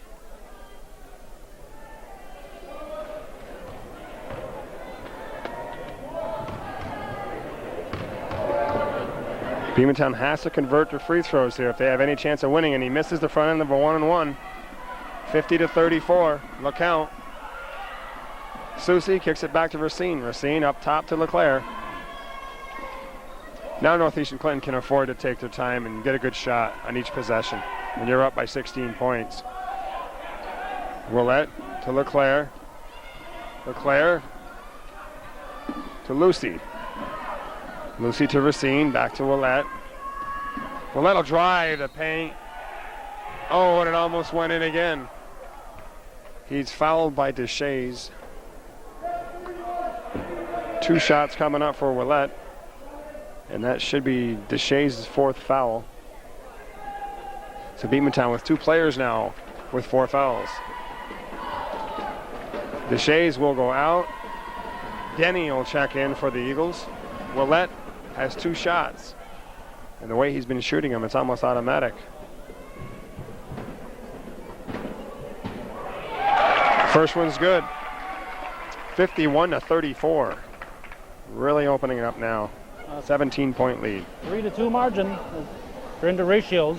Beekmantown has to convert their free throws here if they have any chance of winning, and he misses the front end of a 1-1. 50-34, LeCount. Susie kicks it back to Racine. Racine up top to LeClaire. Now Northeastern Clinton can afford to take their time and get a good shot on each possession. And you're up by 16 points. Ouellette to LeClaire. LeClaire to Lucy. Lucy to Racine, back to Ouellette. Ouellette will drive the paint. Oh, and it almost went in again. He's fouled by Deshays. 2 shots coming up for Ouellette, and that should be Deshays' 4th foul. So Beekmantown with 2 players now with 4 fouls. Deshays will go out. Denny will check in for the Eagles. Ouellette has 2 shots, and the way he's been shooting them, it's almost automatic. First one's good. 51-34. Really opening it up now. 17-point lead. 3-2 margin. We're into ratios.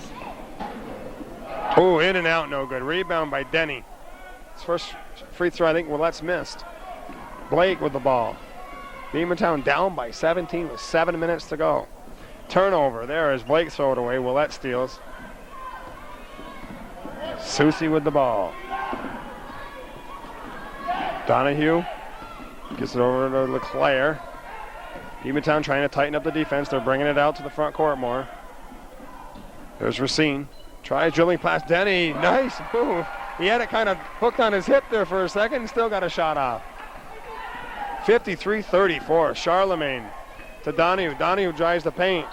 Oh, in and out, no good. Rebound by Denny. His first free throw, I think, Ouellette's missed. Blake with the ball. Beekmantown down by 17 with 7 minutes to go. Turnover there as Blake throw it away. Ouellette steals. Susie with the ball. Donahue gets it over to LeClaire. Beekmantown trying to tighten up the defense. They're bringing it out to the front court more. There's Racine. Tries dribbling past Denny. Nice move. He had it kind of hooked on his hip there for a second and still got a shot off. 53-34. Charlemagne to Donahue. Donahue drives the paint.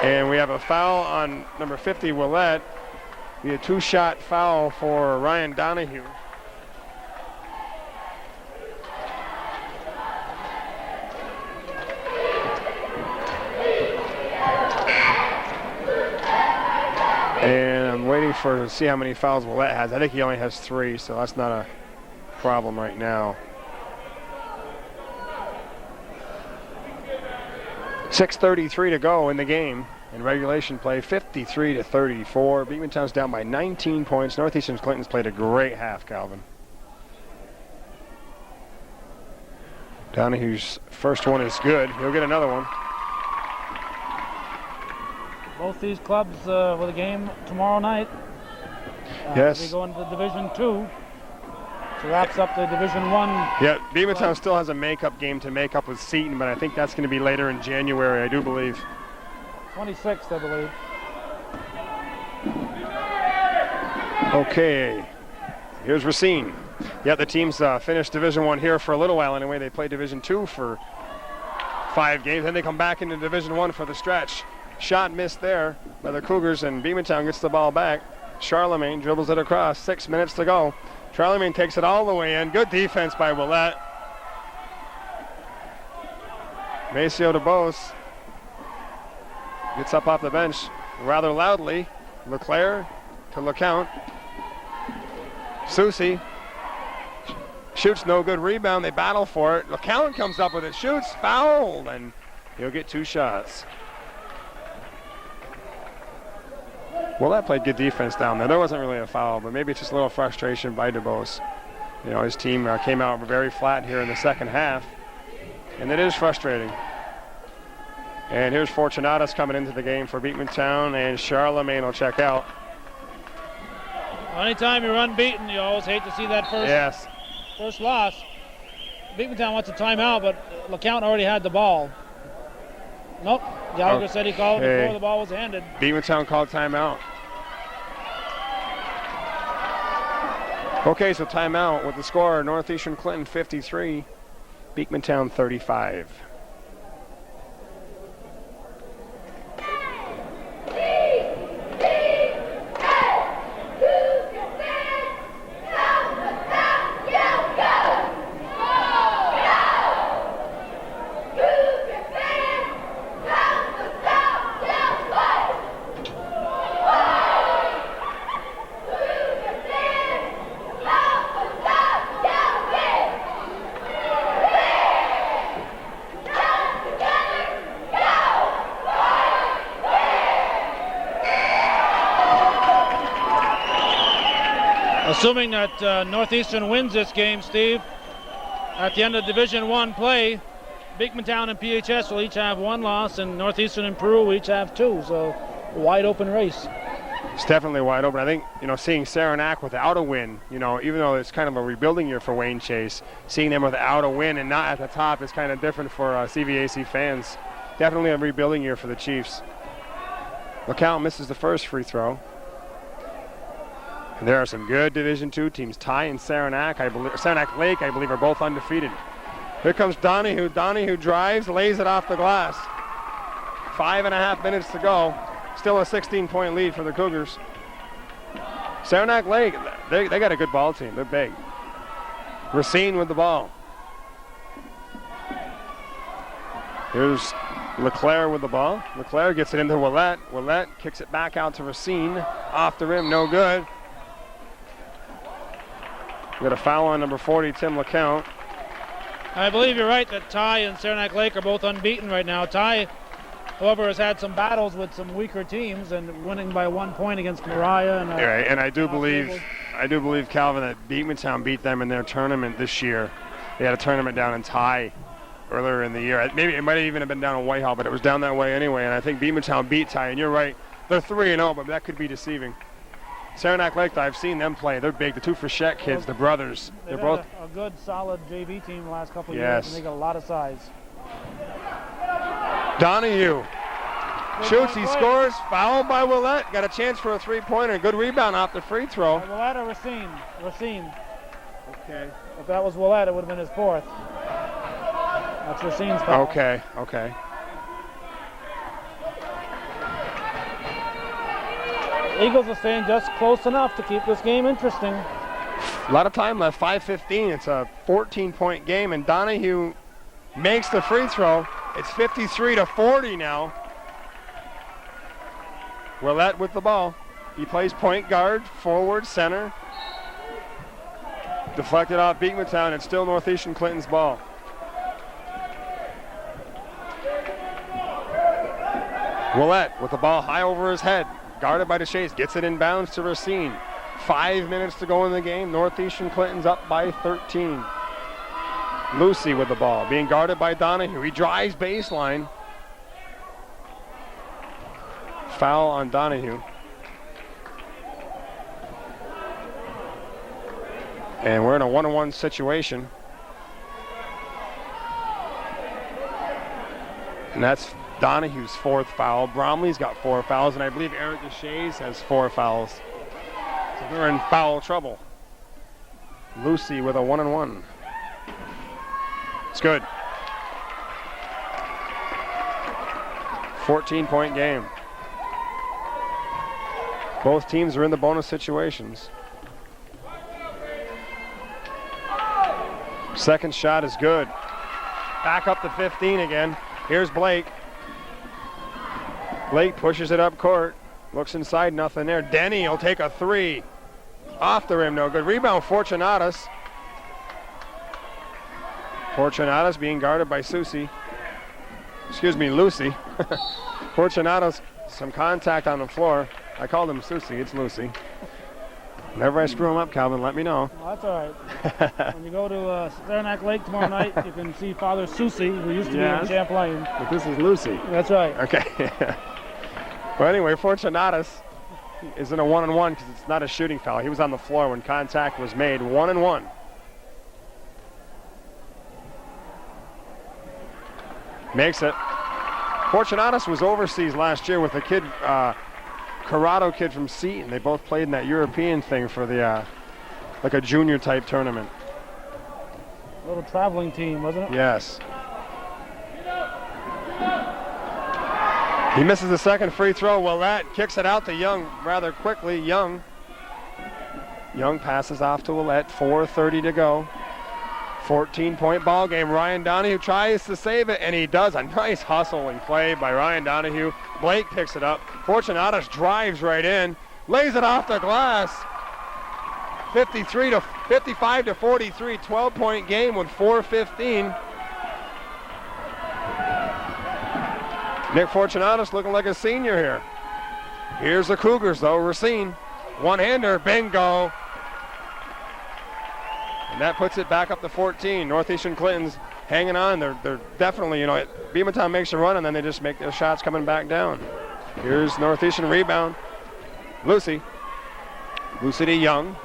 And we have a foul on number 50, Ouellette. We had a 2-shot foul for Ryan Donahue. And I'm waiting to see how many fouls Ouellette has. I think he only has 3, so that's not a problem right now. 6:33 to go in the game. In regulation play, 53-34. Beekmantown's down by 19 points. Northeastern Clinton's played a great half, Calvin. Donahue's first one is good. He'll get another one. Both these clubs with a game tomorrow night. Yes. They go into Division 2. So wraps up the Division 1. Yeah, Beekmantown still has a makeup game to make up with Seton, but I think that's going to be later in January, I do believe. 26th, I believe. Okay, here's Racine. Yeah, the teams finished Division 1 here for a little while anyway. They play Division 2 for 5 games, then they come back into Division 1 for the stretch. shot missed there by the Cougars, and Beekmantown gets the ball back. Charlemagne dribbles it across. 6 minutes to go. Charlemagne takes it all the way in. Good defense by Willette. Maceo DeBose gets up off the bench rather loudly. LeClaire to LeCount. Susie shoots, no good. Rebound, they battle for it. LeCount comes up with it, shoots, fouled, and he'll get 2 shots. Well, that played good defense down there. There wasn't really a foul, but maybe it's just a little frustration by DeBose. You know, his team came out very flat here in the second half, and it is frustrating. And here's Fortunatus coming into the game for Beekmantown, and Charlemagne will check out. Anytime you're unbeaten, you always hate to see that first loss. Beekmantown wants a timeout, but LeCount already had the ball. Nope, Gallagher said he called it before the ball was handed. Beekmantown called timeout. Okay, so timeout with the score, Northeastern Clinton 53, Beekmantown 35. Assuming that Northeastern wins this game, Steve, at the end of Division I play, Beekmantown and PHS will each have 1 loss, and Northeastern and Peru will each have 2. So, wide open race. It's definitely wide open. I think, seeing Saranac without a win, even though it's kind of a rebuilding year for Wayne Chase, seeing them without a win and not at the top is kind of different for CVAC fans. Definitely a rebuilding year for the Chiefs. LeCount misses the first free throw. And there are some good Division II teams. Ty and Saranac, Saranac Lake, I believe, are both undefeated. Here comes Donahue. Donahue drives, lays it off the glass. 5.5 minutes to go. Still a 16-point lead for the Cougars. Saranac Lake, they got a good ball team. They're big. Racine with the ball. Here's LeClaire with the ball. LeClaire gets it into Willette. Willette kicks it back out to Racine. Off the rim, no good. We got a foul on number 40, Tim LeCount. I believe you're right that Ty and Saranac Lake are both unbeaten right now. Ty, however, has had some battles with some weaker teams and winning by 1 point against Mariah. And I do believe, Calvin, that Beekmantown beat them in their tournament this year. They had a tournament down in Ty earlier in the year. Maybe it might have even been down in Whitehall, but it was down that way anyway. And I think Beekmantown beat Ty. And you're right, they're 3-0, but that could be deceiving. Saranac Lake, I've seen them play. They're big. The 2 Frechette kids, the brothers. They're both a good, solid JV team the last couple of years, and they got a lot of size. Donahue shoots, he scores. Fouled by Willette. Got a chance for a 3-pointer. Good rebound off the free throw. Willette or Racine? Racine. Okay. If that was Willette, it would have been his 4th. That's Racine's foul. Okay. Eagles are staying just close enough to keep this game interesting. A lot of time left, 5:15. It's a 14-point game, and Donahue makes the free throw. It's 53-40 now. Willette with the ball. He plays point guard, forward, center. Deflected off Beekmantown. It's still Northeastern Clinton's ball. Willette with the ball high over his head. Guarded by DeShays, gets it inbounds to Racine. 5 minutes to go in the game. Northeastern Clinton's up by 13. Lucy with the ball, being guarded by Donahue. He drives baseline. Foul on Donahue. And we're in a 1-on-1 situation. And that's Donahue's 4th foul. Bromley's got 4 fouls, and I believe Eric DeShays has 4 fouls. So they're in foul trouble. Lucy with a 1-on-1. It's good. 14-point game. Both teams are in the bonus situations. Second shot is good. Back up to 15 again. Here's Blake. Blake pushes it up court. Looks inside, nothing there. Denny will take a three. Off the rim, no good. Rebound, Fortunatus. Fortunatus being guarded by Lucy. Fortunatus, some contact on the floor. I called him Susie, it's Lucy. Whenever I screw him up, Calvin, let me know. Well, that's all right. When you go to Saranac Lake tomorrow night, you can see Father Susie, who used to be in Champlain. But this is Lucy. That's right. Okay. Well, anyway, Fortunatus is in a 1-on-1 because it's not a shooting foul. He was on the floor when contact was made. 1-on-1. Makes it. Fortunatus was overseas last year with a kid, Corrado kid from Seton. They both played in that European thing for the, like a junior type tournament. A little traveling team, wasn't it? Yes. He misses the second free throw. Well, that kicks it out to Young rather quickly. Young passes off to Willett. 4:30 to go. 14-point ball game. Ryan Donahue tries to save it, and he does. A nice hustling play by Ryan Donahue. Blake picks it up. Fortunatus drives right in, lays it off the glass. 55 to 43, 12-point game with 4:15. Nick Fortunatus looking like a senior here. Here's the Cougars, though. Racine, one-hander, bingo. And that puts it back up to 14. Northeastern Clinton's hanging on. They're definitely, Beekmantown makes a run, and then they just make their shots coming back down. Here's Northeastern rebound. Lucy to Young.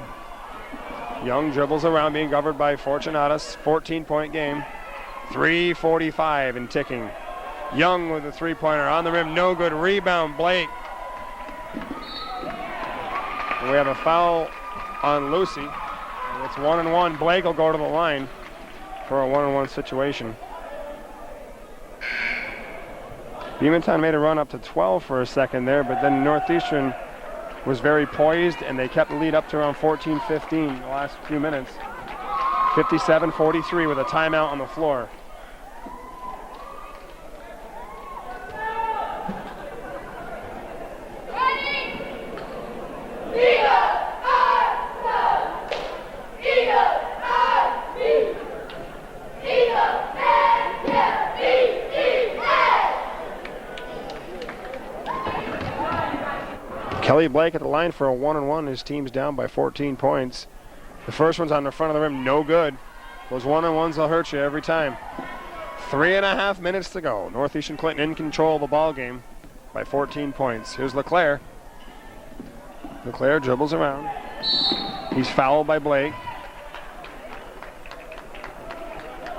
Young dribbles around, being covered by Fortunatus. 14-point game. 3:45 and ticking. Young with a three-pointer on the rim, no good. Rebound, Blake. And we have a foul on Lucy. And it's 1-on-1. Blake will go to the line for a 1-on-1 situation. Beekmantown made a run up to 12 for a second there, but then Northeastern was very poised, and they kept the lead up to around 14-15 the last few minutes. 57-43 with a timeout on the floor. Kelly Blake at the line for a 1-on-1. His team's down by 14 points. The first one's on the front of the rim, no good. Those 1-on-1s will hurt you every time. 3.5 minutes to go. Northeastern Clinton in control of the ball game by 14 points. Here's LeClaire. LeClaire dribbles around. He's fouled by Blake.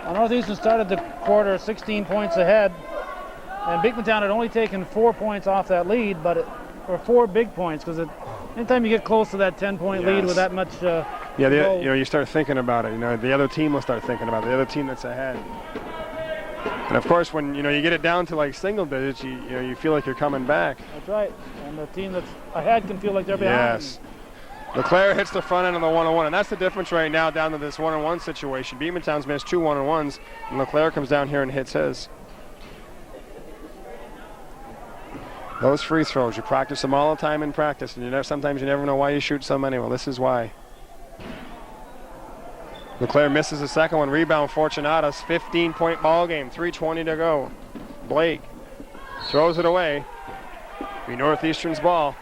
Well, Northeastern started the quarter 16 points ahead, and Beekmantown had only taken 4 points off that lead, but or 4 big points, because anytime you get close to that 10-point lead with that much you start thinking about it. The other team will start thinking about it, the other team that's ahead. And of course, when you get it down to like single digits, you feel like you're coming back. That's right, and the team that's ahead can feel like they're behind. Yes. LeClaire hits the front end of the 1-on-1, and that's the difference right now down to this 1-on-1 situation. Beekmantown's missed 2 1-on-1s, and LeClaire comes down here and hits his. Those free throws, you practice them all the time in practice, and sometimes you never know why you shoot so many. Well, this is why. LeClaire misses the second one. Rebound, Fortunatus. 15-point ball game. 3:20 to go. Blake throws it away. Be Northeastern's ball.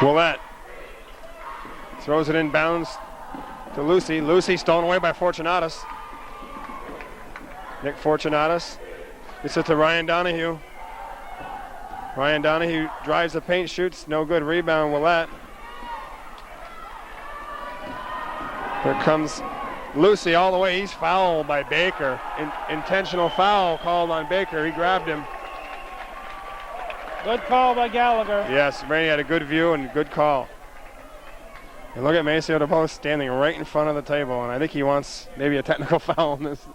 Willett throws it in bounds to Lucy. Lucy stolen away by Fortunatus. Nick Fortunatus. Gets it to Ryan Donahue. Ryan Donahue drives the paint, shoots, no good. Rebound, Willett. Here comes Lucy all the way. He's fouled by Baker. Intentional foul called on Baker. He grabbed him. Good call by Gallagher. Yes, Rainey had a good view and good call. And look at Maceo DeBose standing right in front of the table, and I think he wants maybe a technical foul on this.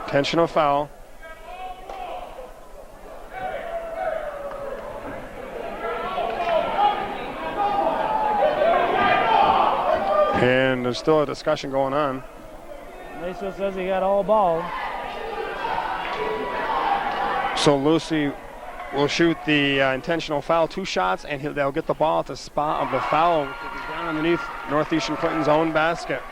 Intentional foul. And there's still a discussion going on. Maceo says he got all ball. So Lucy will shoot the intentional foul, 2 shots, and they'll get the ball at the spot of the foul, which will be down underneath Northeastern Clinton's own basket.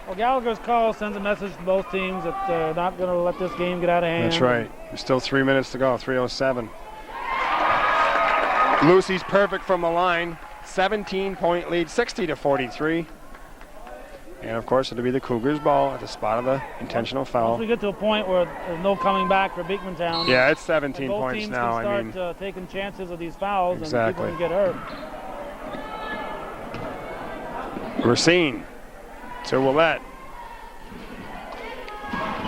Well, Gallagher's call sends a message to both teams that they're not going to let this game get out of hand. That's right. There's still 3 minutes to go, 3:07. Lucy's perfect from the line. 17-point lead, 60-43. And of course, it'll be the Cougars' ball at the spot of the intentional foul. Once we get to a point where there's no coming back for Beekmantown. Yeah, it's 17 points now. Both teams can start taking chances of these fouls, exactly. And people can get hurt. Racine to Willette.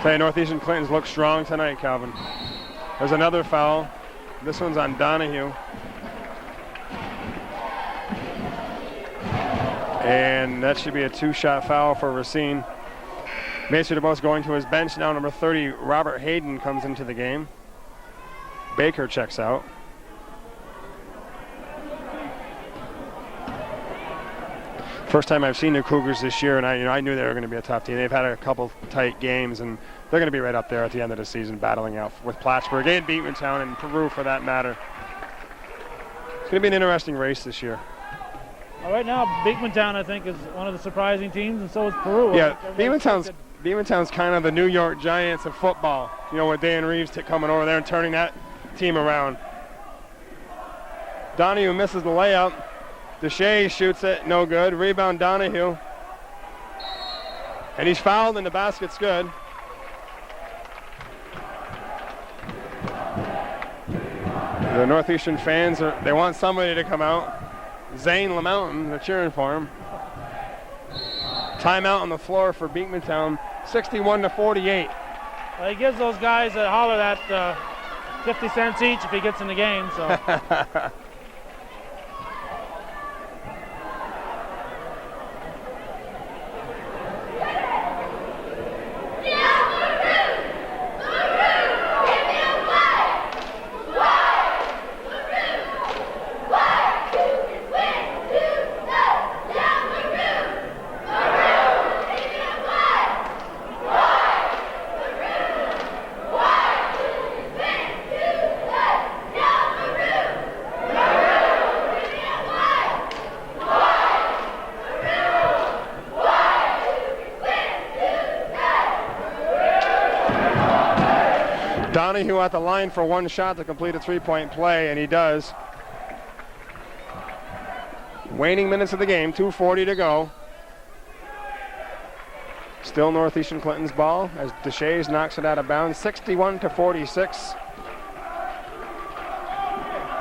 Say Northeastern Clinton's look strong tonight, Calvin. There's another foul. This one's on Donahue. And that should be a 2-shot foul for Racine. Maceo DeBose going to his bench now. Number 30, Robert Hayden, comes into the game. Baker checks out. First time I've seen the Cougars this year, and I knew they were going to be a tough team. They've had a couple tight games, and they're going to be right up there at the end of the season, battling out with Plattsburgh and Beekmantown and Peru for that matter. It's going to be an interesting race this year. Well, right now, Beekmantown, I think, is one of the surprising teams, and so is Peru. Yeah, Beekmantown's kind of the New York Giants of football. You know, with Dan Reeves coming over there and turning that team around. Donahue misses the layup. Deshae shoots it, no good. Rebound Donahue. And he's fouled, and the basket's good. The Northeastern fans, they want somebody to come out. Zane LaMountain, they're cheering for him. Timeout on the floor for Beekmantown, 61-48. Well, he gives those guys that holler that 50 cents each if he gets in the game. So. Donahue at the line for 1 shot to complete a 3-point play, and he does. Waning minutes of the game, 2:40 to go. Still Northeastern Clinton's ball as Deshaes knocks it out of bounds, 61-46.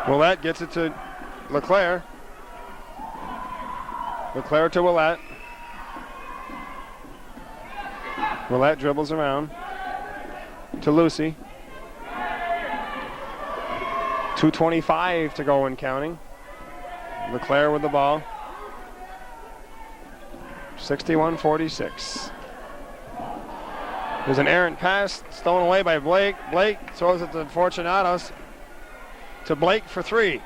Willette gets it to LeClaire. LeClaire to Willette. Willette dribbles around to Lucy. 2:25 to go and counting. LeClaire with the ball. 61-46. There's an errant pass stolen away by Blake. Blake throws it to Fortunatos. To Blake for 3.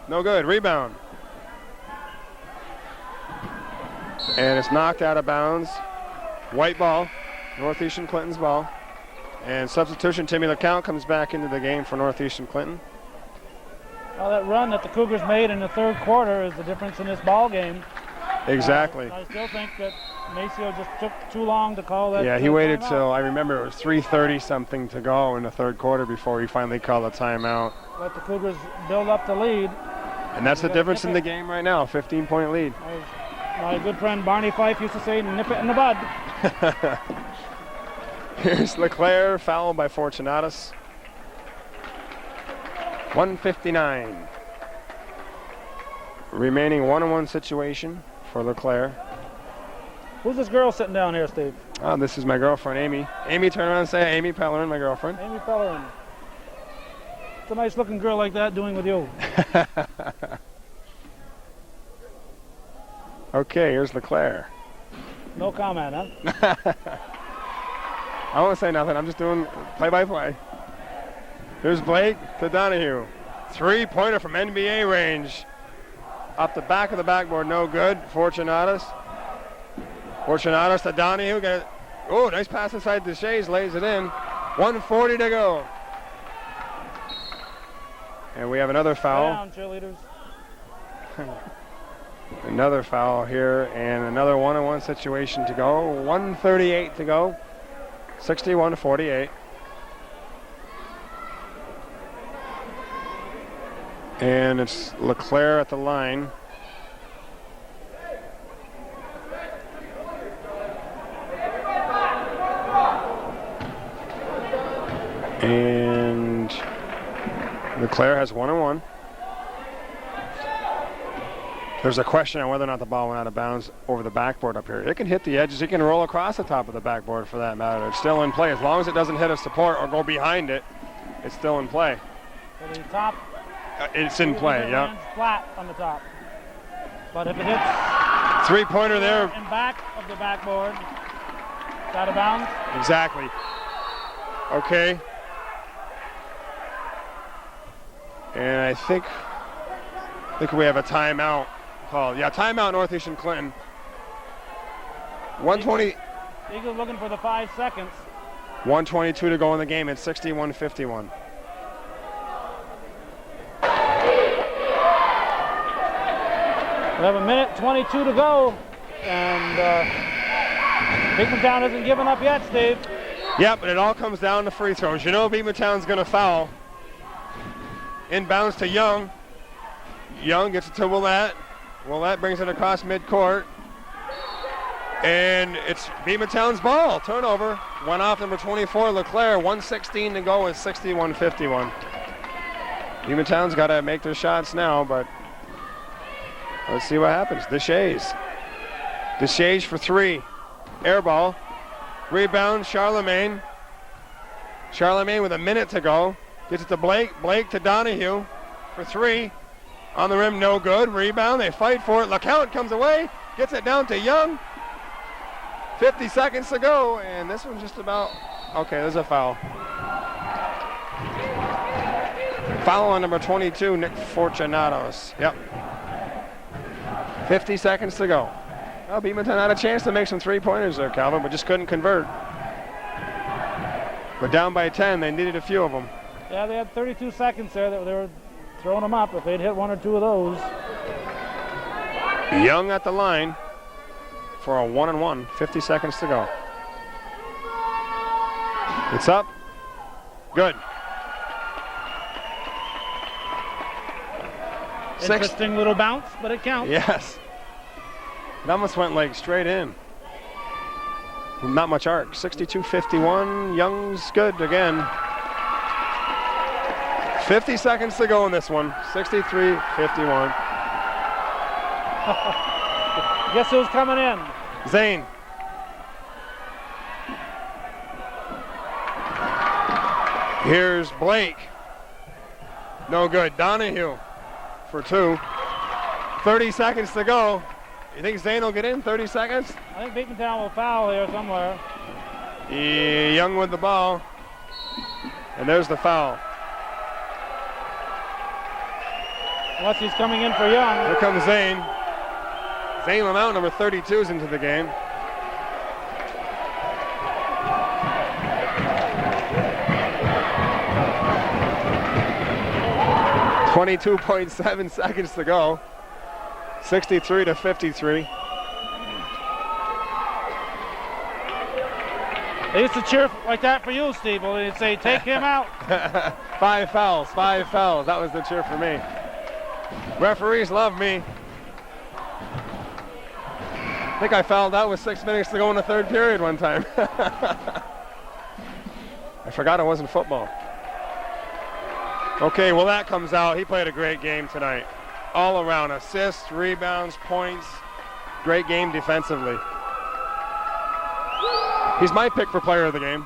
No good. Rebound. And it's knocked out of bounds. White ball. Northeastern Clinton's ball. And substitution, Timmy LeCount comes back into the game for Northeastern Clinton. Well, that run that the Cougars made in the third quarter is the difference in this ball game. Exactly. I still think that Maceo just took too long to call that. Yeah, he waited till, I remember it was 3:30 something to go in the third quarter before he finally called a timeout. Let the Cougars build up the lead. And that's the difference in the game right now, 15-point lead. As my good friend Barney Fife used to say, nip it in the bud. Here's LeClaire, fouled by Fortunatus. 1:59. Remaining 1-on-1 situation for LeClaire. Who's this girl sitting down here, Steve? Oh, this is my girlfriend, Amy. Amy, turn around and say Amy Pellerin, my girlfriend. Amy Pellerin. What's a nice-looking girl like that doing with you? Okay, here's LeClaire. No comment, huh? I won't say nothing. I'm just doing play-by-play. Here's Blake to Donahue. Three-pointer from NBA range. Up the back of the backboard, no good. Fortunatus to Donahue. Oh, nice pass inside the Shays, lays it in. 1:40 to go. And we have another foul. Down, cheerleaders. Another foul here, and another one-on-one situation to go. 1:38 to go. 61-48. And it's LeClaire at the line. And LeClaire has one-on-one. There's a question on whether or not the ball went out of bounds over the backboard up here. It can hit the edges. It can roll across the top of the backboard for that matter. It's still in play. As long as it doesn't hit a support or go behind it, it's still in play. For the top. It's in play, yeah. Flat on the top. But if it hits three-pointer there. In back of the backboard, it's out of bounds. Exactly. Okay. And I think we have a timeout called. Yeah, timeout Northeastern Clinton. 120. Eagles looking for the 5 seconds. 1:22 to go in the game. It's 61-51. We have 1:22 to go, and Beekmantown hasn't given up yet, Steve. Yeah, but it all comes down to free throws. You know Beekmantown's going to foul. Inbounds to Young. Young gets it to Willett. Willett brings it across midcourt. And it's Beekmantown's ball. Turnover. Went off number 24, LeClaire. 1:16 to go. It's 61-51. Beekmantown's got to make their shots now, but let's see what happens. Deshays for three. Air ball. Rebound, Charlemagne. Charlemagne with a minute to go. Gets it to Blake. Blake to Donahue for three. On the rim, no good. Rebound, they fight for it. LeCount comes away. Gets it down to Young. 50 seconds to go, and this one's just about... Okay, there's a foul. Foul on number 22, Nick Fortunatos. Yep. 50 seconds to go. Well, Beekmantown had a chance to make some three-pointers there, Calvin, but just couldn't convert. But down by 10, they needed a few of them. Yeah, they had 32 seconds there that they were throwing them up if they'd hit one or two of those. Young at the line for a one-on-one. 50 seconds to go. It's up. Good. Interesting little bounce, but it counts. Yes. It almost went like straight in. Not much arc. 62-51. Young's good again. 50 seconds to go in this one. 63-51. Guess who's coming in? Zane. Here's Blake. No good. Donahue for two. 30 seconds to go. You think Zane will get in? 30 seconds? I think Beekmantown will foul here somewhere. Young with the ball. And there's the foul. Unless he's coming in for Young. Here comes Zane. Zane Lamount, number 32, is into the game. .7 seconds to go. 63-53. They used to cheer like that for you, Steve. They'd say, take him out. 5 fouls. That was the cheer for me. Referees love me. I think I fouled out with 6 minutes to go in the third period one time. I forgot it wasn't football. Okay, well that comes out. He played a great game tonight. All around, assists, rebounds, points. Great game defensively. He's my pick for player of the game.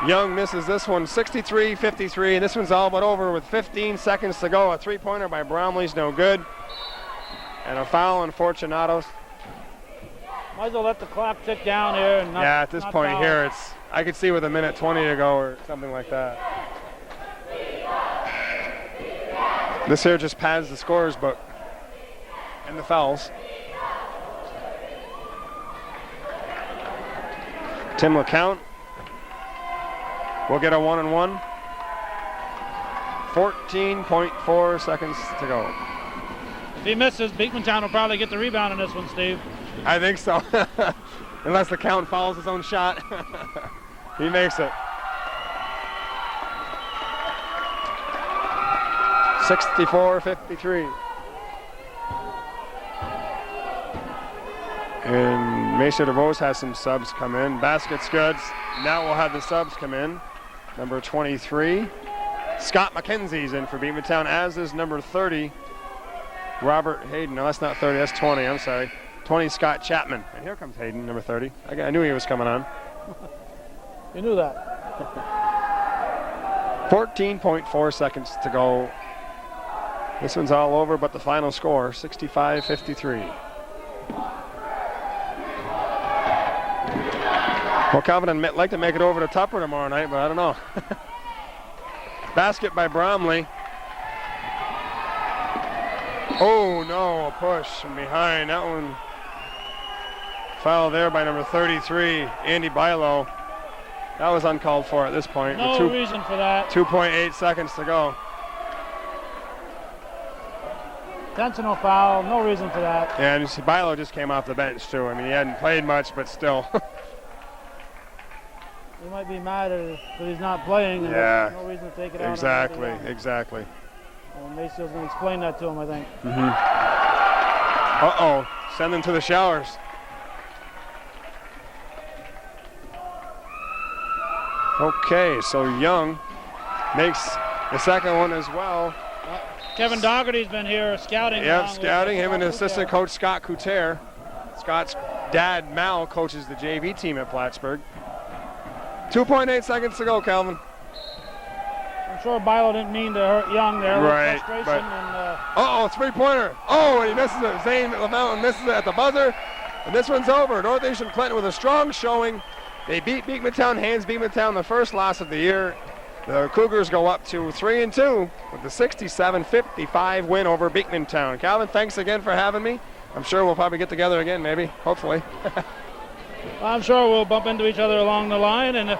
Young misses this one, 63-53, and this one's all but over with 15 seconds to go. A three-pointer by Bromley's no good. And a foul on Fortunatos. Might as well let the clock tick down here. And not, yeah, at this point foul. here, I could see with a minute 20 to go or something like that. This here just pads the scores book and the fouls. Tim LeCount will get a 1-and-1. 14.4 seconds to go. If he misses, Beekmantown will probably get the rebound in this one, Steve. I think so. Unless LeCount fouls his own shot. He makes it. 64-53. And Mesa DeVos has some subs come in. Basket's good. Now we'll have the subs come in. Number 23, Scott McKenzie's in for Beekmantown, as is number 30, Robert Hayden. No, that's not 30, that's 20, I'm sorry. 20, Scott Chapman. And here comes Hayden, number 30. I knew he was coming on. You knew that. 14.4 seconds to go. This one's all over, but the final score, 65-53. Well, Calvin, I'd like to make it over to Tupper tomorrow night, but I don't know. Basket by Bromley. Oh, no, a push from behind. That one foul there by number 33, Andy Bilo. That was uncalled for at this point. No reason for that. 2.8 seconds to go. Intentional foul, no reason for that. Yeah, and Bilo just came off the bench, too. I mean, he hadn't played much, but still. He might be mad at it, but he's not playing. And Yeah, no reason to take it out. exactly, exactly. And Mayfield's going to explain that to him, I think. Uh-oh, send them to the showers. Okay, so Young makes the second one as well. Kevin Dougherty's been here scouting. Yep, scouting. Him and assistant coach Scott Couture. Scott's dad, Mal, coaches the JV team at Plattsburgh. 2.8 seconds to go, Calvin. I'm sure Bilo didn't mean to hurt Young there. Right, Frustration but and, three-pointer. Oh, and he misses it. Zane LeMountain misses it at the buzzer. And this one's over. Northeastern Clinton with a strong showing. They beat Beekmantown, hands Beekmantown the first loss of the year. The Cougars go up to 3-2 with the 67-55 win over Beekmantown. Calvin, thanks again for having me. I'm sure we'll probably get together again, maybe, hopefully. I'm sure we'll bump into each other along the line. And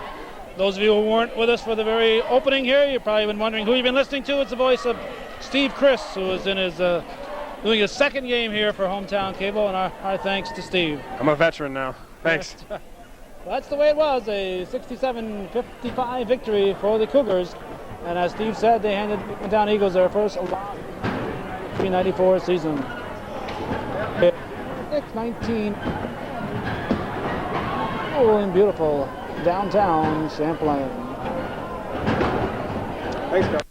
those of you who weren't with us for the very opening here, you've probably been wondering who you've been listening to. It's the voice of Steve Chris, who is in his doing his second game here for Hometown Cable, and our thanks to Steve. I'm a veteran now. Thanks. Well, that's the way it was, a 67-55 victory for the Cougars. And as Steve said, they handed Beekmantown Eagles their first loss in the 93-94 season. 6-19. Oh, in beautiful downtown Champlain. Thanks, Scott.